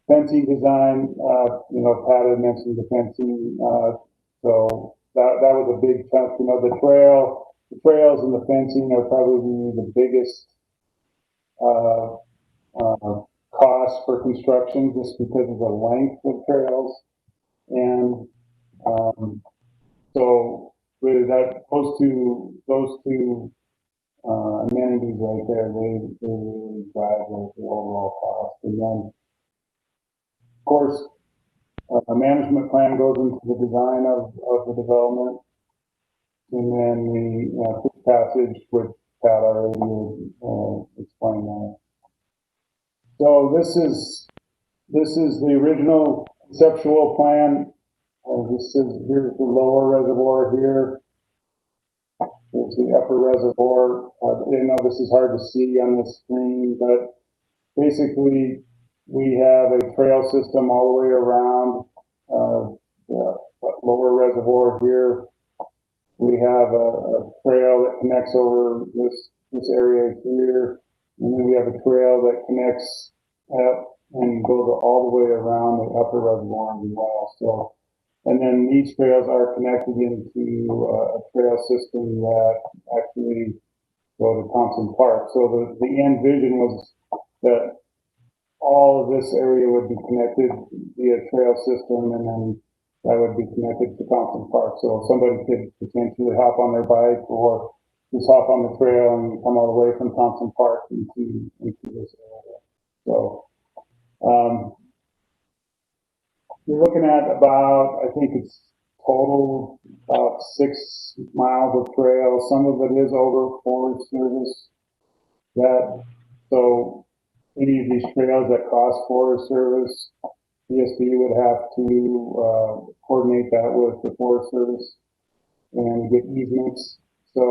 Fencing design, Pat had mentioned the fencing, so that was a big chunk. The trails and the fencing are probably the biggest cost for construction, just because of the length of trails, and so really those two amenities right there, they really drive the overall cost. And then, of course, a management plan goes into the design of the development, and then the fish passage, which Pat already explained that. So this is the original conceptual plan. Here's the lower reservoir here. There's the upper reservoir. This is hard to see on the screen, but basically we have a trail system all the way around the lower reservoir here. We have a trail that connects over this area here, and then we have a trail that connects up and goes all the way around the upper reservoir as well. So, and then these trails are connected into a trail system that actually go to Thompson Park. So the end vision was that all of this area would be connected via trail system, and then that would be connected to Thompson Park. So somebody could potentially hop on their bike or just hop on the trail and come all the way from Thompson Park into this area. So you're looking at about, I think it's total about 6 miles of trail. Some of it is over Forest Service. So any of these trails that cross Forest Service, PSD would have to coordinate that with the Forest Service and get easements. So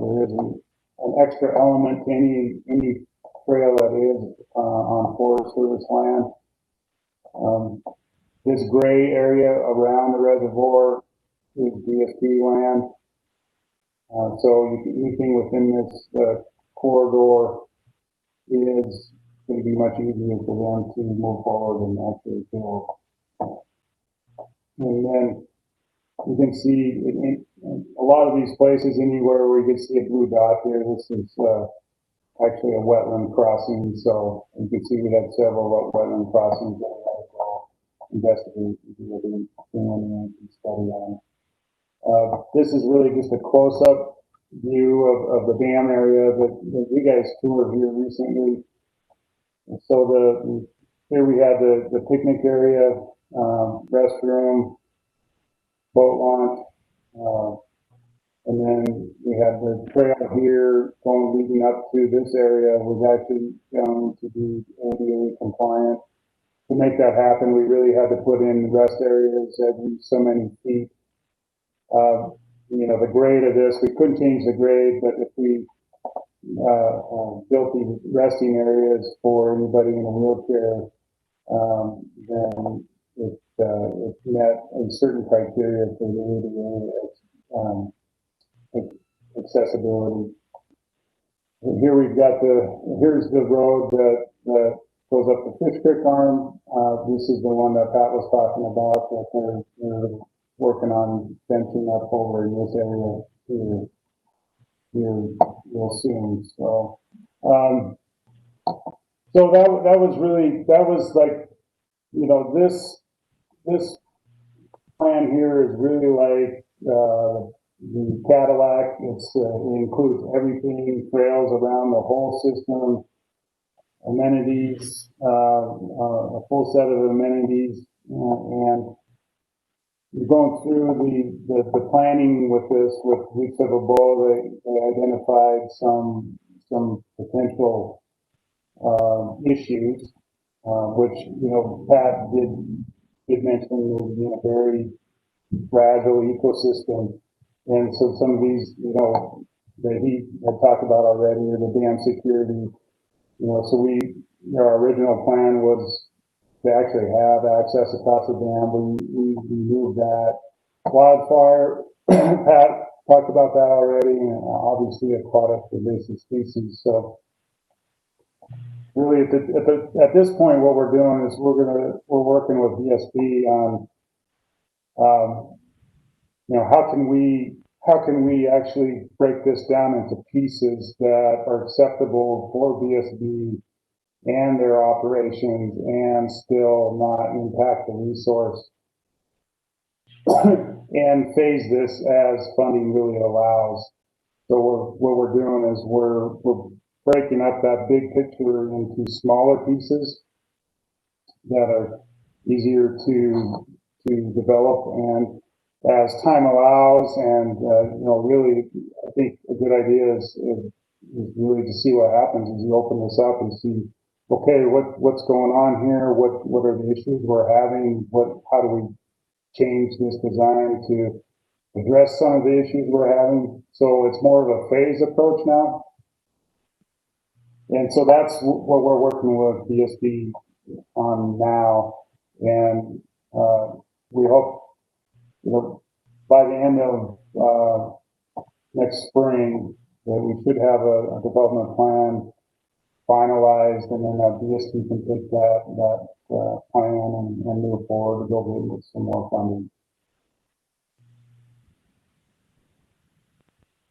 there is an extra element to any trail that is on Forest Service land. This gray area around the reservoir is DSP land. So anything within this corridor is going to be much easier for them to move forward and actually build. And then you can see in a lot of these places, anywhere where you can see a blue dot here, this is actually a wetland crossing. So you can see we had several wetland crossings that we had to go investigate and study on. This is really just a close-up view of the dam area that you guys toured here recently. So here we had the picnic area, restroom, boat launch, and then we had the trail here going leading up to this area was actually going to be ADA compliant. To make that happen, we really had to put in rest areas every so many feet. You know, the grade of this, we couldn't change the grade, but if we built these resting areas for anybody in a wheelchair, then it met a certain criteria for the ADA accessibility. And here we've got here's the road that goes up the Fish Creek arm. This is the one that Pat was talking about that they're working on fencing up over in this area here real soon. So, so that was like, you know, this plan here is really like the Cadillac. It includes everything, trails around the whole system, amenities, a full set of amenities, and going through the planning with this, with Butte Silver, they identified some potential issues, which, you know, Pat did mention is, you know, very fragile ecosystem. And so some of these, you know, that he had talked about already, or the dam security, you know, so our original plan was to actually have access across the dam. We moved that. Wildfire, Pat talked about that already, and obviously aquatic invasive species. So really at this point, what we're doing is we're working with VSB on, you know, how can we actually break this down into pieces that are acceptable for VSB and their operations and still not impact the resource and phase this as funding really allows. So what we're doing is we're breaking up that big picture into smaller pieces that are easier to develop, and as time allows, and you know, really, I think a good idea is really to see what happens as you open this up and see, okay, what's going on here? What are the issues we're having? How do we change this design to address some of the issues we're having? So it's more of a phase approach now. And so that's what we're working with VSB on now. And we hope, you know, by the end of next spring, that we should have a development plan finalized, and then VSB can take that plan and move forward to go with some more funding.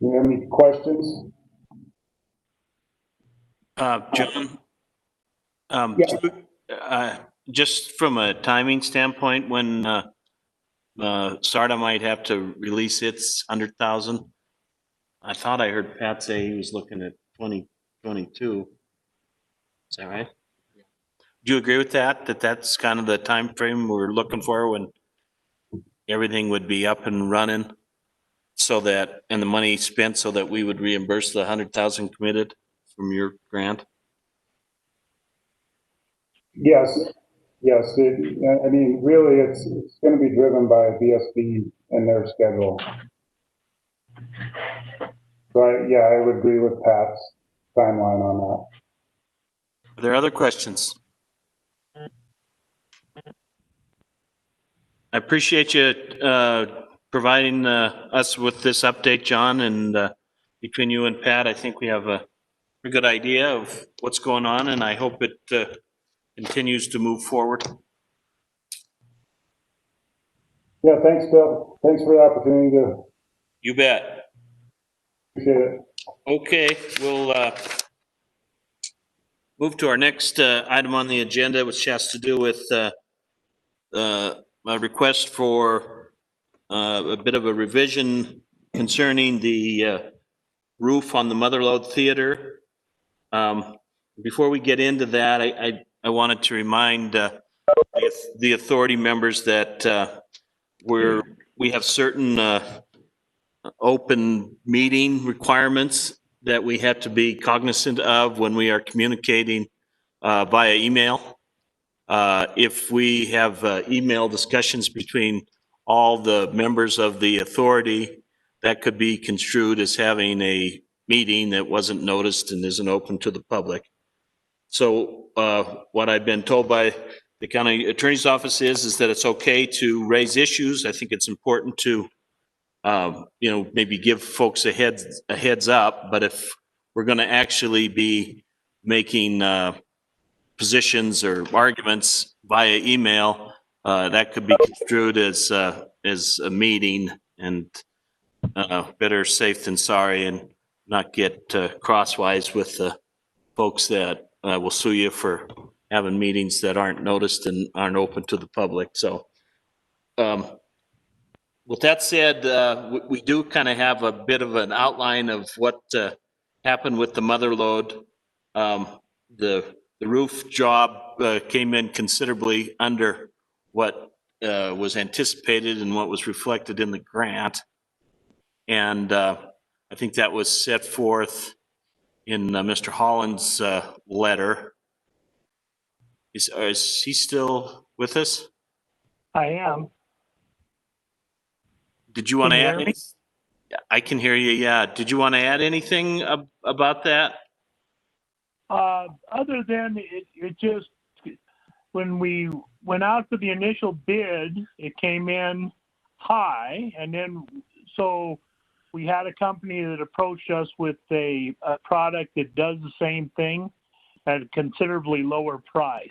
Do you have any questions? John, Yeah. just from a timing standpoint, when SARTA might have to release its 100,000, I thought I heard Pat say he was looking at 2022. Is that right? Do you agree with that? That's kind of the time frame we're looking for when everything would be up and running, so that, and the money spent, so that we would reimburse the 100,000 committed from your grant? Yes. I mean, really, it's going to be driven by VSB and their schedule. So I would agree with Pat's timeline on that. Are there other questions? I appreciate you providing us with this update, John, and between you and Pat, I think we have a good idea of what's going on, and I hope it continues to move forward. Yeah, thanks, Bill. Thanks for the opportunity to. You bet. Appreciate it. Okay, we'll move to our next item on the agenda, which has to do with a request for a bit of a revision concerning the roof on the Motherlode Theater. Before we get into that, I wanted to remind the authority members that we have certain open meeting requirements that we have to be cognizant of when we are communicating via email. If we have email discussions between all the members of the authority, that could be construed as having a meeting that wasn't noticed and isn't open to the public. So what I've been told by the county attorney's office is that it's okay to raise issues. I think it's important to maybe give folks a heads up, but if we're going to actually be making positions or arguments via email, that could be construed as a meeting, and better safe than sorry, and not get crosswise with the folks that will sue you for having meetings that aren't noticed and aren't open to the public. So with that said, we do kind of have a bit of an outline of what happened with the Motherlode. The roof job came in considerably under what was anticipated and what was reflected in the grant. And I think that was set forth in Mr. Holland's letter. Is he still with us? I am. Did you want to Can you add hear me? anything? I can hear you, yeah. Did you want to add anything about that? Other than it just, when we went out for the initial bid, it came in high, and then, so we had a company that approached us with a product that does the same thing at a considerably lower price.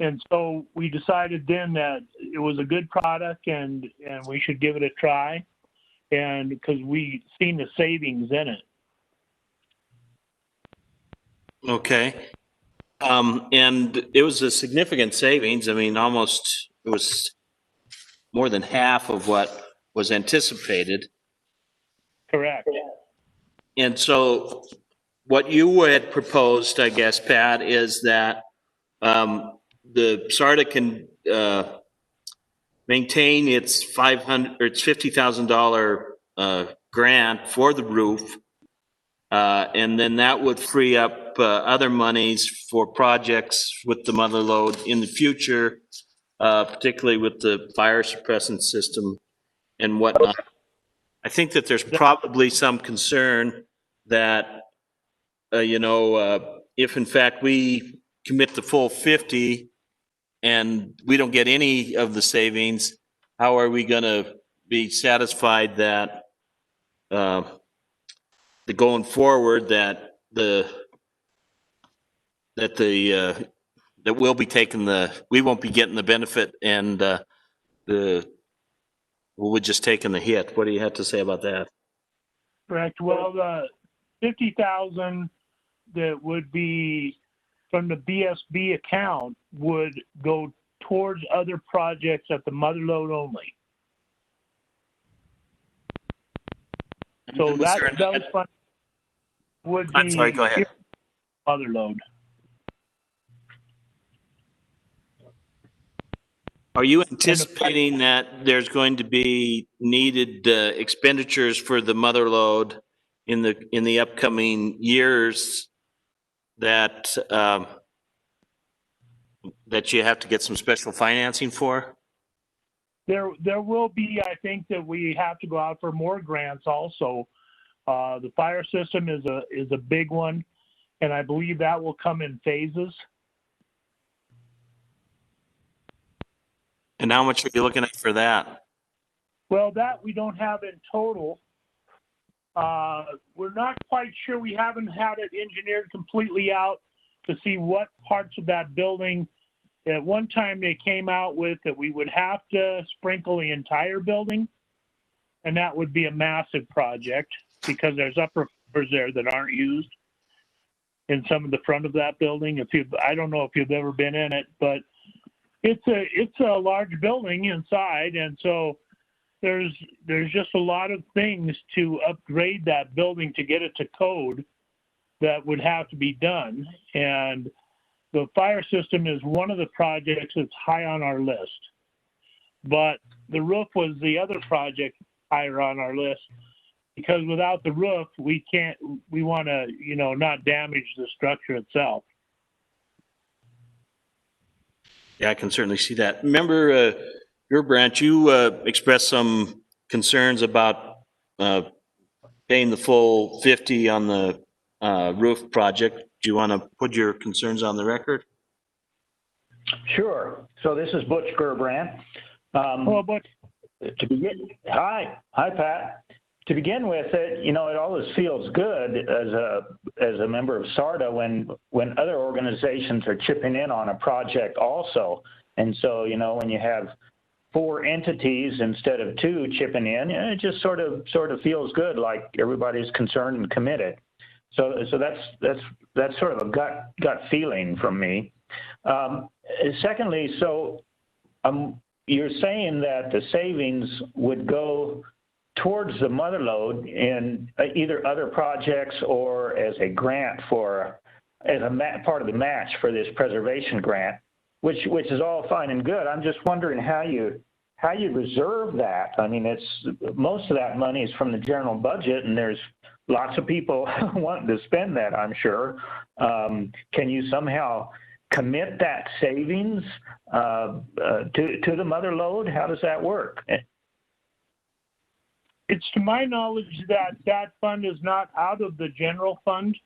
And so we decided then that it was a good product and we should give it a try, and because we seen the savings in it. Okay. And it was a significant savings. I mean, almost, it was more than half of what was anticipated. Correct. And so what you had proposed, I guess, Pat, is that the SARTA can maintain its $50,000 grant for the roof, and then that would free up other monies for projects with the Motherlode in the future, particularly with the fire suppressant system and whatnot. I think that there's probably some concern that if in fact we commit the full 50 and we don't get any of the savings, how are we going to be satisfied that going forward that we'll be taking we won't be getting the benefit, and we're just taking the hit? What do you have to say about that? Correct. Well, the 50,000 that would be from the BSB account would go towards other projects at the Motherlode only. So those funds would be. I'm sorry, go ahead. Motherlode. Are you anticipating that there's going to be needed expenditures for the Motherlode in the upcoming years that that you have to get some special financing for? There will be, I think that we have to go out for more grants also. The fire system is a big one, and I believe that will come in phases. And how much are you looking at for that? Well, that we don't have in total. We're not quite sure. We haven't had it engineered completely out to see what parts of that building. At one time they came out with that we would have to sprinkle the entire building, and that would be a massive project because there's upper floors there that aren't used in some of the front of that building. I don't know if you've ever been in it, but it's a large building inside, and so there's just a lot of things to upgrade that building to get it to code that would have to be done. And the fire system is one of the projects that's high on our list. But the roof was the other project higher on our list, because without the roof, we want to, not damage the structure itself. Yeah, I can certainly see that. Remember, your branch, you expressed some concerns about paying the full 50 on the roof project. Do you want to put your concerns on the record? Sure. So this is Butch Gerbrandt. Hello, Butch. Hi, Pat. To begin with, it always feels good as a member of SARTA when other organizations are chipping in on a project also. And so, when you have 4 entities instead of 2 chipping in, it just sort of feels good, like everybody's concerned and committed. So that's sort of a gut feeling from me. Secondly, you're saying that the savings would go towards the mother lode in either other projects or as a grant as a part of the match for this preservation grant, which is all fine and good. I'm just wondering how you reserve that. I mean, most of that money is from the general budget, and there's lots of people wanting to spend that, I'm sure. Can you somehow commit that savings to the mother lode? How does that work? It's to my knowledge that fund is not out of the general fund.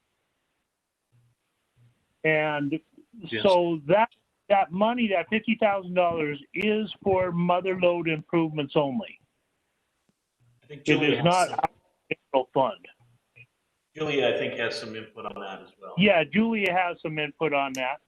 And Yes. So that money, that $50,000 is for mother lode improvements only. I think It is not out of the general fund. Julia, I think, has some input on that as well. Yeah, Julia has some input on that.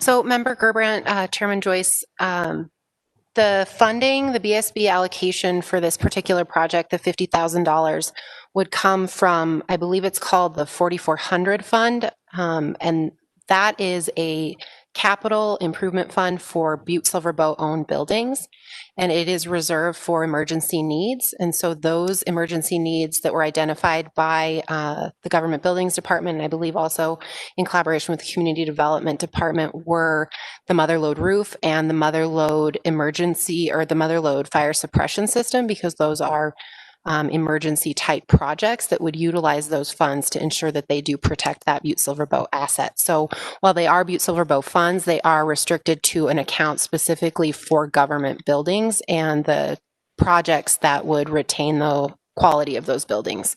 So Member Gerbrandt, Chairman Joyce, the funding, the BSB allocation for this particular project, the $50,000, would come from, I believe it's called the 4400 fund, and that is a capital improvement fund for Butte-Silver Boat-owned buildings, and it is reserved for emergency needs. And so those emergency needs that were identified by the Government Buildings Department, and I believe also in collaboration with the Community Development Department, were the mother lode roof and the mother lode emergency or the mother lode fire suppression system, because those are emergency type projects that would utilize those funds to ensure that they do protect that Butte-Silver Boat asset. So while they are Butte-Silver Boat funds, they are restricted to an account specifically for government buildings and the projects that would retain the quality of those buildings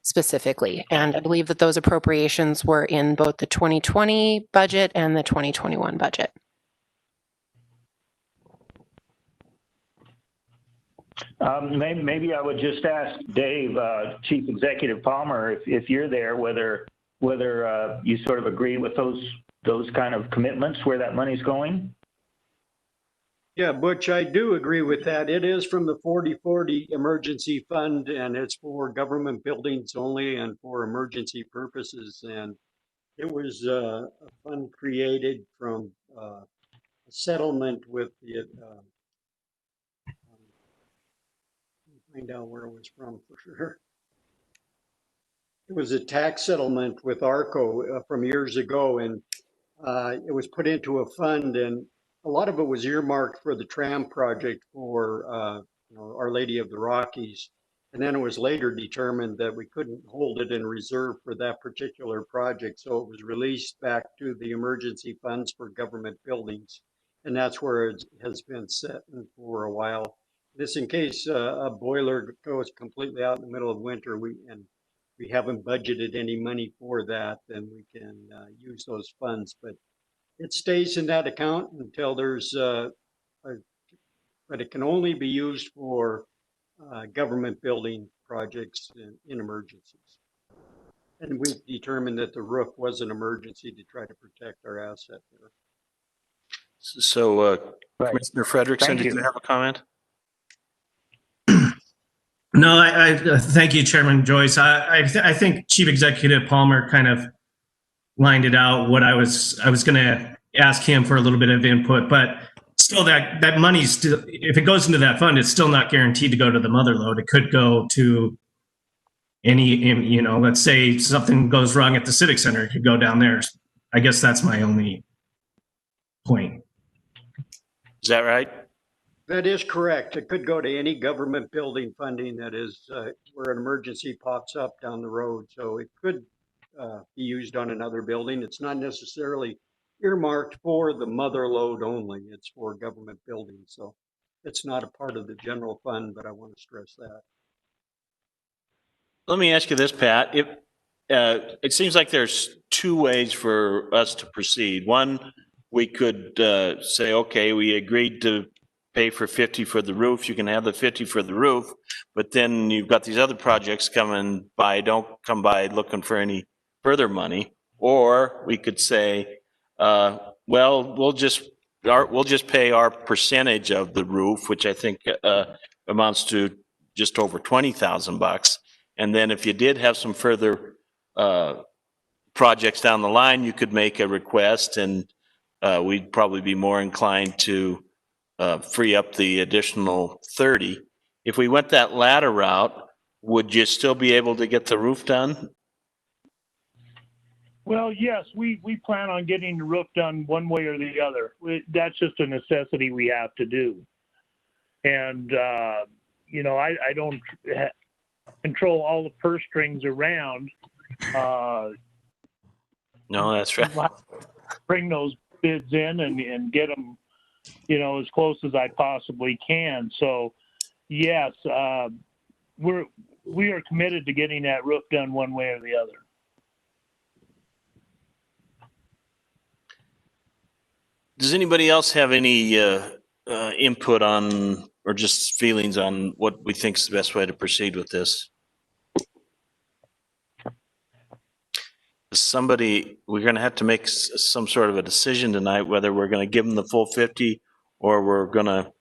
specifically. And I believe that those appropriations were in both the 2020 budget and the 2021 budget. Maybe I would just ask Dave, Chief Executive Palmer, if you're there, whether you sort of agree with those kind of commitments where that money's going. Yeah, Butch, I do agree with that. It is from the 4040 emergency fund, and it's for government buildings only and for emergency purposes. And it was a fund created from a settlement with the find out where it was from for sure. It was a tax settlement with ARCO from years ago, and it was put into a fund, and a lot of it was earmarked for the tram project for Our Lady of the Rockies. And then it was later determined that we couldn't hold it in reserve for that particular project, so it was released back to the emergency funds for government buildings. and that's where it has been set for a while. This in case a boiler goes completely out in the middle of winter, and we haven't budgeted any money for that, then we can use those funds. But it stays in that account until there's but it can only be used for government building projects in emergencies. And we've determined that the roof was an emergency to try to protect our asset there. So, Right. Commissioner Frederickson, Thank did you. you have a comment? No, I thank you, Chairman Joyce. I think Chief Executive Palmer kind of lined it out. What I was going to ask him for a little bit of input, but still, that money still, if it goes into that fund, it's still not guaranteed to go to the mother lode. It could go to any, let's say something goes wrong at the Civic Center, it could go down there. I guess that's my only point. Is that right? That is correct. It could go to any government building funding that is where an emergency pops up down the road. So it could be used on another building. It's not necessarily earmarked for the mother lode only. It's for government buildings. So it's not a part of the general fund, but I want to stress that. Let me ask you this, Pat. It seems like there's two ways for us to proceed. One, we could say, okay, we agreed to pay for 50 for the roof. You can have the 50 for the roof, but then you've got these other projects coming by. Don't come by looking for any further money. Or we could say, well, we'll just pay our percentage of the roof, which I think amounts to just over $20,000. And then if you did have some further projects down the line, you could make a request, and we'd probably be more inclined to free up the additional 30. If we went that latter route, would you still be able to get the roof done? Well, yes, we plan on getting the roof done one way or the other. That's just a necessity we have to do. And, I don't control all the purse strings around. No, that's right. Bring those bids in and get them, as close as I possibly can. So, yes, we are committed to getting that roof done one way or the other. Does anybody else have any input on, or just feelings on what we think is the best way to proceed with this? We're going to have to make some sort of a decision tonight, whether we're going to give them the full 50 or we're going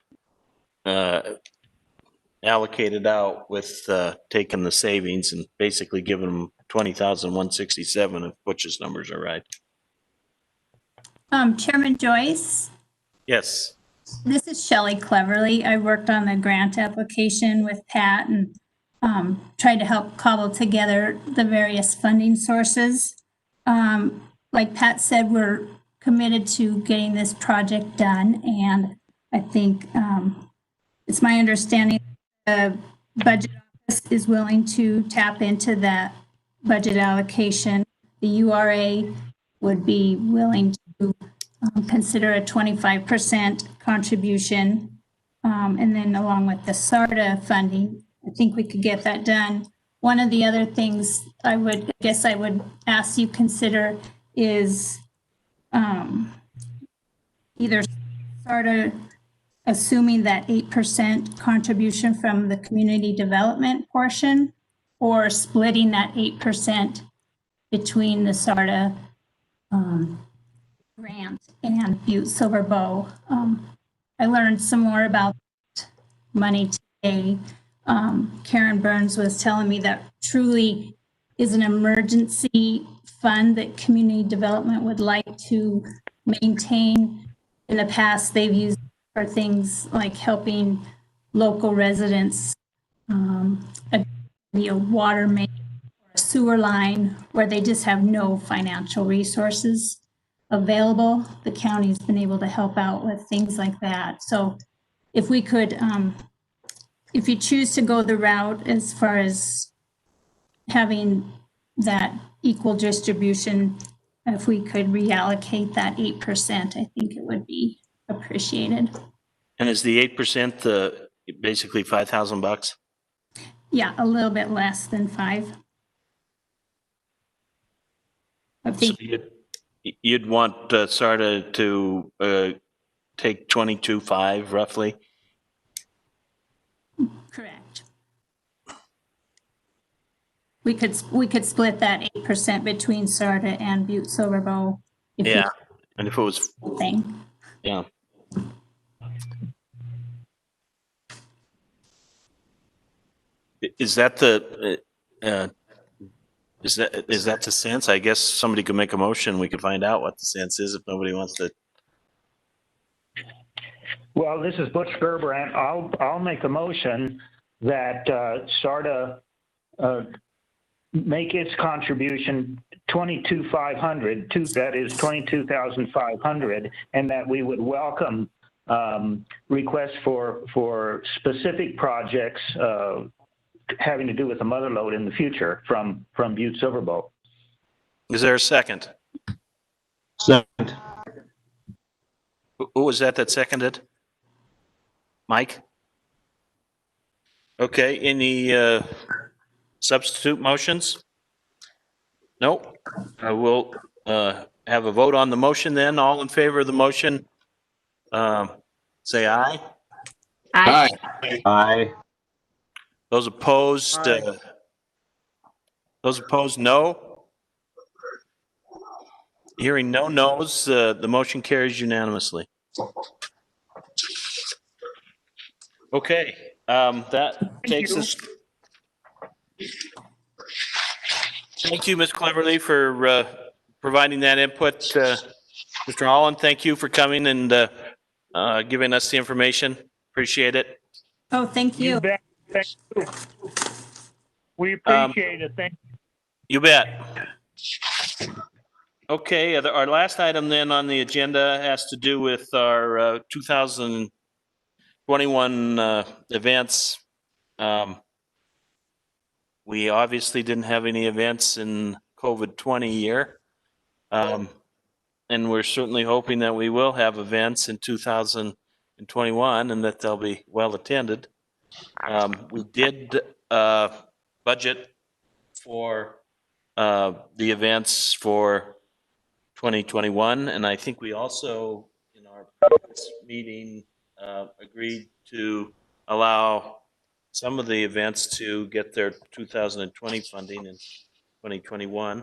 to allocate it out with taking the savings and basically giving them $20,167 if Butch's numbers are right. Chairman Joyce, Yes. this is Shelley Cleverly. I worked on the grant application with Pat and tried to help cobble together the various funding sources. Like Pat said, we're committed to getting this project done, and I think it's my understanding the budget office is willing to tap into that budget allocation. The URA would be willing to consider a 25% contribution. And then along with the SARTA funding, I think we could get that done. One of the other things I would ask you consider is either SARTA assuming that 8% contribution from the community development portion, or splitting that 8% between the SARTA grant and Butte-Silver Bow. I learned some more about money today. Karen Burns was telling me that truly is an emergency fund that community development would like to maintain. In the past, they've used for things like helping local residents, a water main or a sewer line where they just have no financial resources available. The county's been able to help out with things like that. So if we could, if you choose to go the route as far as having that equal distribution, if we could reallocate that 8%, I think it would be appreciated. And is the 8% basically $5,000? Yeah, a little bit less than 5. I So think, you'd want SARTA to take 22.5 roughly? correct. We could split that 8% between SARTA and Butte-Silver Bow. Yeah, and if it was, Thing. yeah. Is that the sense? I guess somebody could make a motion. We could find out what the sense is if nobody wants to. Well, this is Butch Gerbrand. I'll make a motion that SARTA make its contribution 22,500, that is 22,500, and that we would welcome requests for specific projects having to do with the mother lode in the future from Butte-Silver Bow. Is there a second? Second. Who was that seconded? Mike? Okay, any substitute motions? Nope. I will have a vote on the motion then. All in favor of the motion, say aye. Aye. Aye. Those opposed, no. Hearing no no's, the motion carries unanimously. Okay, that takes us. Thank you, Ms. Cleverly, for providing that input. Mr. Holland, thank you for coming and giving us the information. Appreciate it. Oh, thank you. You bet. Thank you. We appreciate it. Thank you. You bet. Okay, our last item then on the agenda has to do with our 2021 events. We obviously didn't have any events in COVID-20 year. And we're certainly hoping that we will have events in 2021 and that they'll be well attended. We did budget for the events for 2021, and I think we also, in our previous meeting, agreed to allow some of the events to get their 2020 funding in 2021.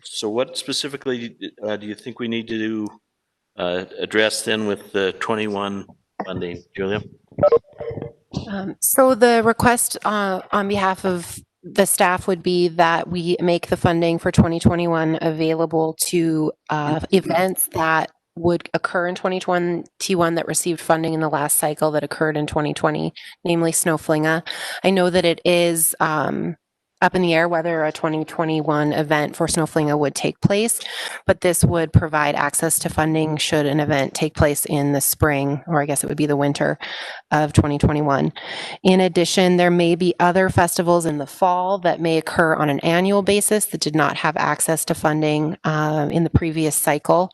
So what specifically do you think we need to do, address then with the 21 funding, Julia? So the request on behalf of the staff would be that we make the funding for 2021 available to events that would occur in 2021 that received funding in the last cycle that occurred in 2020, namely Snowflinga. I know that it is up in the air whether a 2021 event for Snowflinga would take place, but this would provide access to funding should an event take place in the spring, or I guess it would be the winter of 2021. In addition, there may be other festivals in the fall that may occur on an annual basis that did not have access to funding in the previous cycle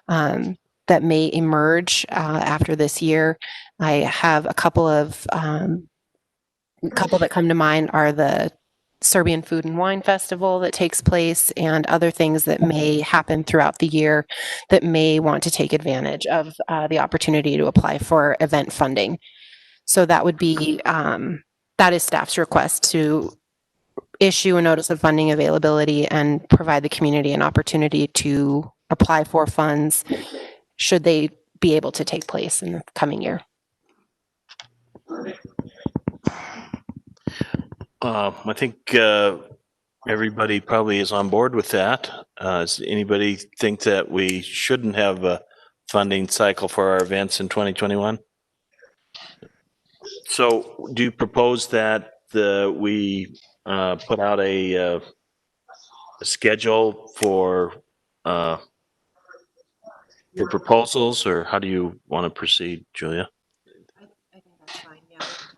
that may emerge after this year. I have a couple that come to mind are the Serbian Food and Wine Festival that takes place and other things that may happen throughout the year that may want to take advantage of the opportunity to apply for event funding. So that would be, that is staff's request to issue a notice of funding availability and provide the community an opportunity to apply for funds should they be able to take place in the coming year. I think everybody probably is on board with that. Does anybody think that we shouldn't have a funding cycle for our events in 2021? So do you propose that we put out a schedule for proposals, or how do you want to proceed, Julia? I think that's fine. Yeah,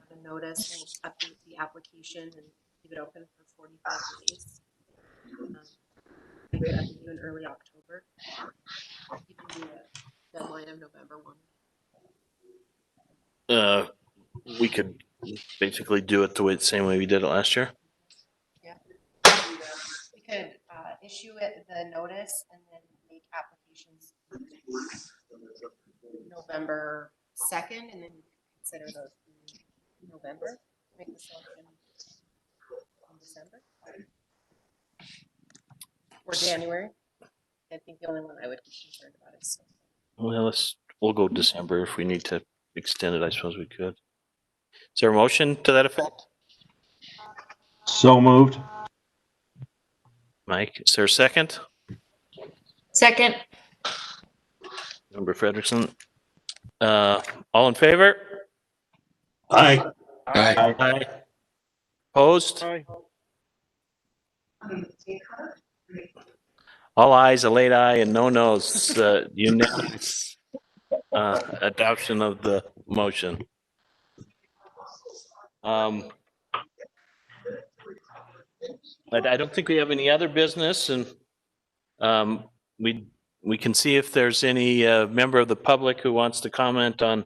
the notice and update the application and leave it open for 45 days. I could update you in early October. You can do Deadline of November 1. We could basically do it the same way we did it last year. Yeah. We could issue it the notice and then make applications November 2nd, and then consider those in November. Make the selection in December or January. I think the only one I would be concerned about is. Well, we'll go December. If we need to extend it, I suppose we could. Is there a motion to that effect? So moved. Mike, is there a second? Second. Member Frederickson. All in favor? Aye. Aye. Aye. Opposed? Aye. All ayes, a late aye, and no noes. Unanimous adoption of the motion. I don't think we have any other business, and we can see if there's any member of the public who wants to comment on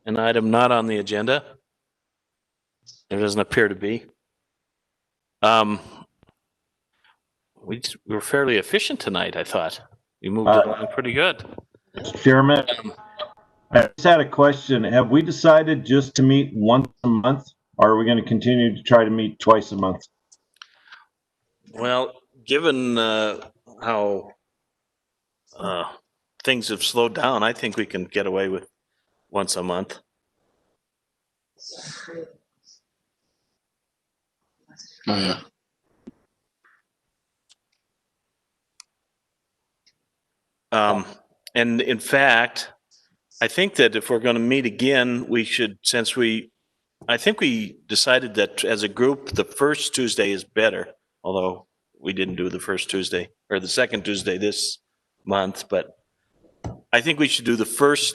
an item not on the agenda. There doesn't appear to be. We were fairly efficient tonight, I thought. We moved along pretty good. Chairman, I just had a question. Have we decided just to meet once a month, or are we going to continue to try to meet twice a month? Well, given how things have slowed down, I think we can get away with once a month. Oh, yeah. And in fact, I think that if we're going to meet again, we should, I think we decided that as a group, the first Tuesday is better, although we didn't do the first Tuesday or the second Tuesday this month, but I think we should do the first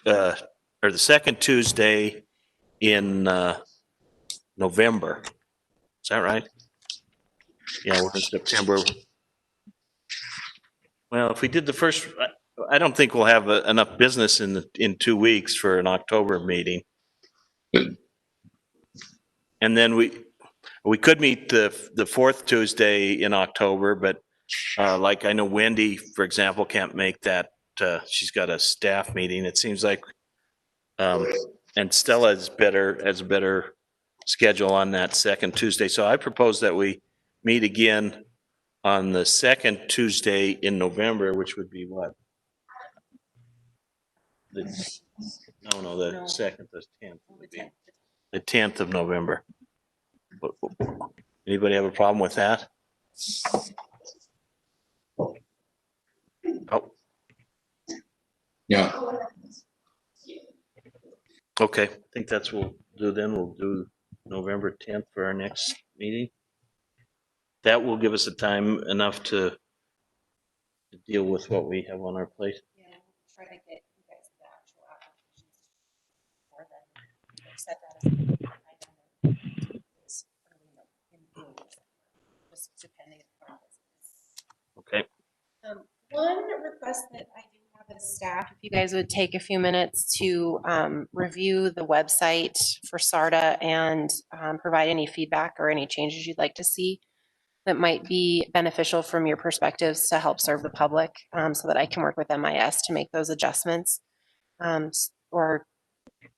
or the second Tuesday in November. Is that right? Yeah, we're in September. Well, if we did the first, I don't think we'll have enough business in 2 weeks for an October meeting. And then we could meet the fourth Tuesday in October, but like I know Wendy, for example, can't make that. She's got a staff meeting. It seems like, and Stella has a better schedule on that second Tuesday. So I propose that we meet again on the second Tuesday in November, which would be what? The second, the 10th. The 10th of November. Anybody have a problem with that? Oh. Yeah. Okay, I think that's what we'll do then. We'll do November 10th for our next meeting. That will give us a time enough to deal with what we have on our plate. Yeah, try to get you guys the actual applications for them. Set that as an item just depending on business. Okay. One request that I do have as staff, if you guys would take a few minutes to review the website for SARTA and provide any feedback or any changes you'd like to see that might be beneficial from your perspectives to help serve the public, so that I can work with MIS to make those adjustments, or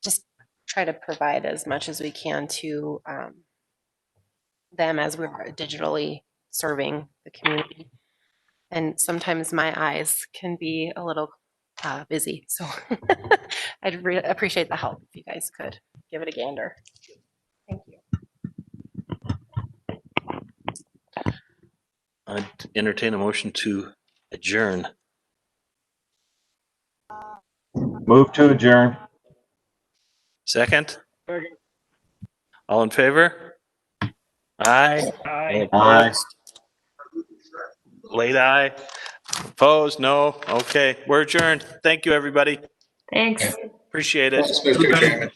just try to provide as much as we can to them as we're digitally serving the community. And sometimes my eyes can be a little busy, so I'd appreciate the help if you guys could give it a gander. Thank you. I'd entertain a motion to adjourn. Move to adjourn. Second? All in favor? Aye. Aye. Aye. Late aye. Opposed? No. Okay, we're adjourned. Thank you, everybody. Thanks. Appreciate it. Thanks, Mr. Chairman.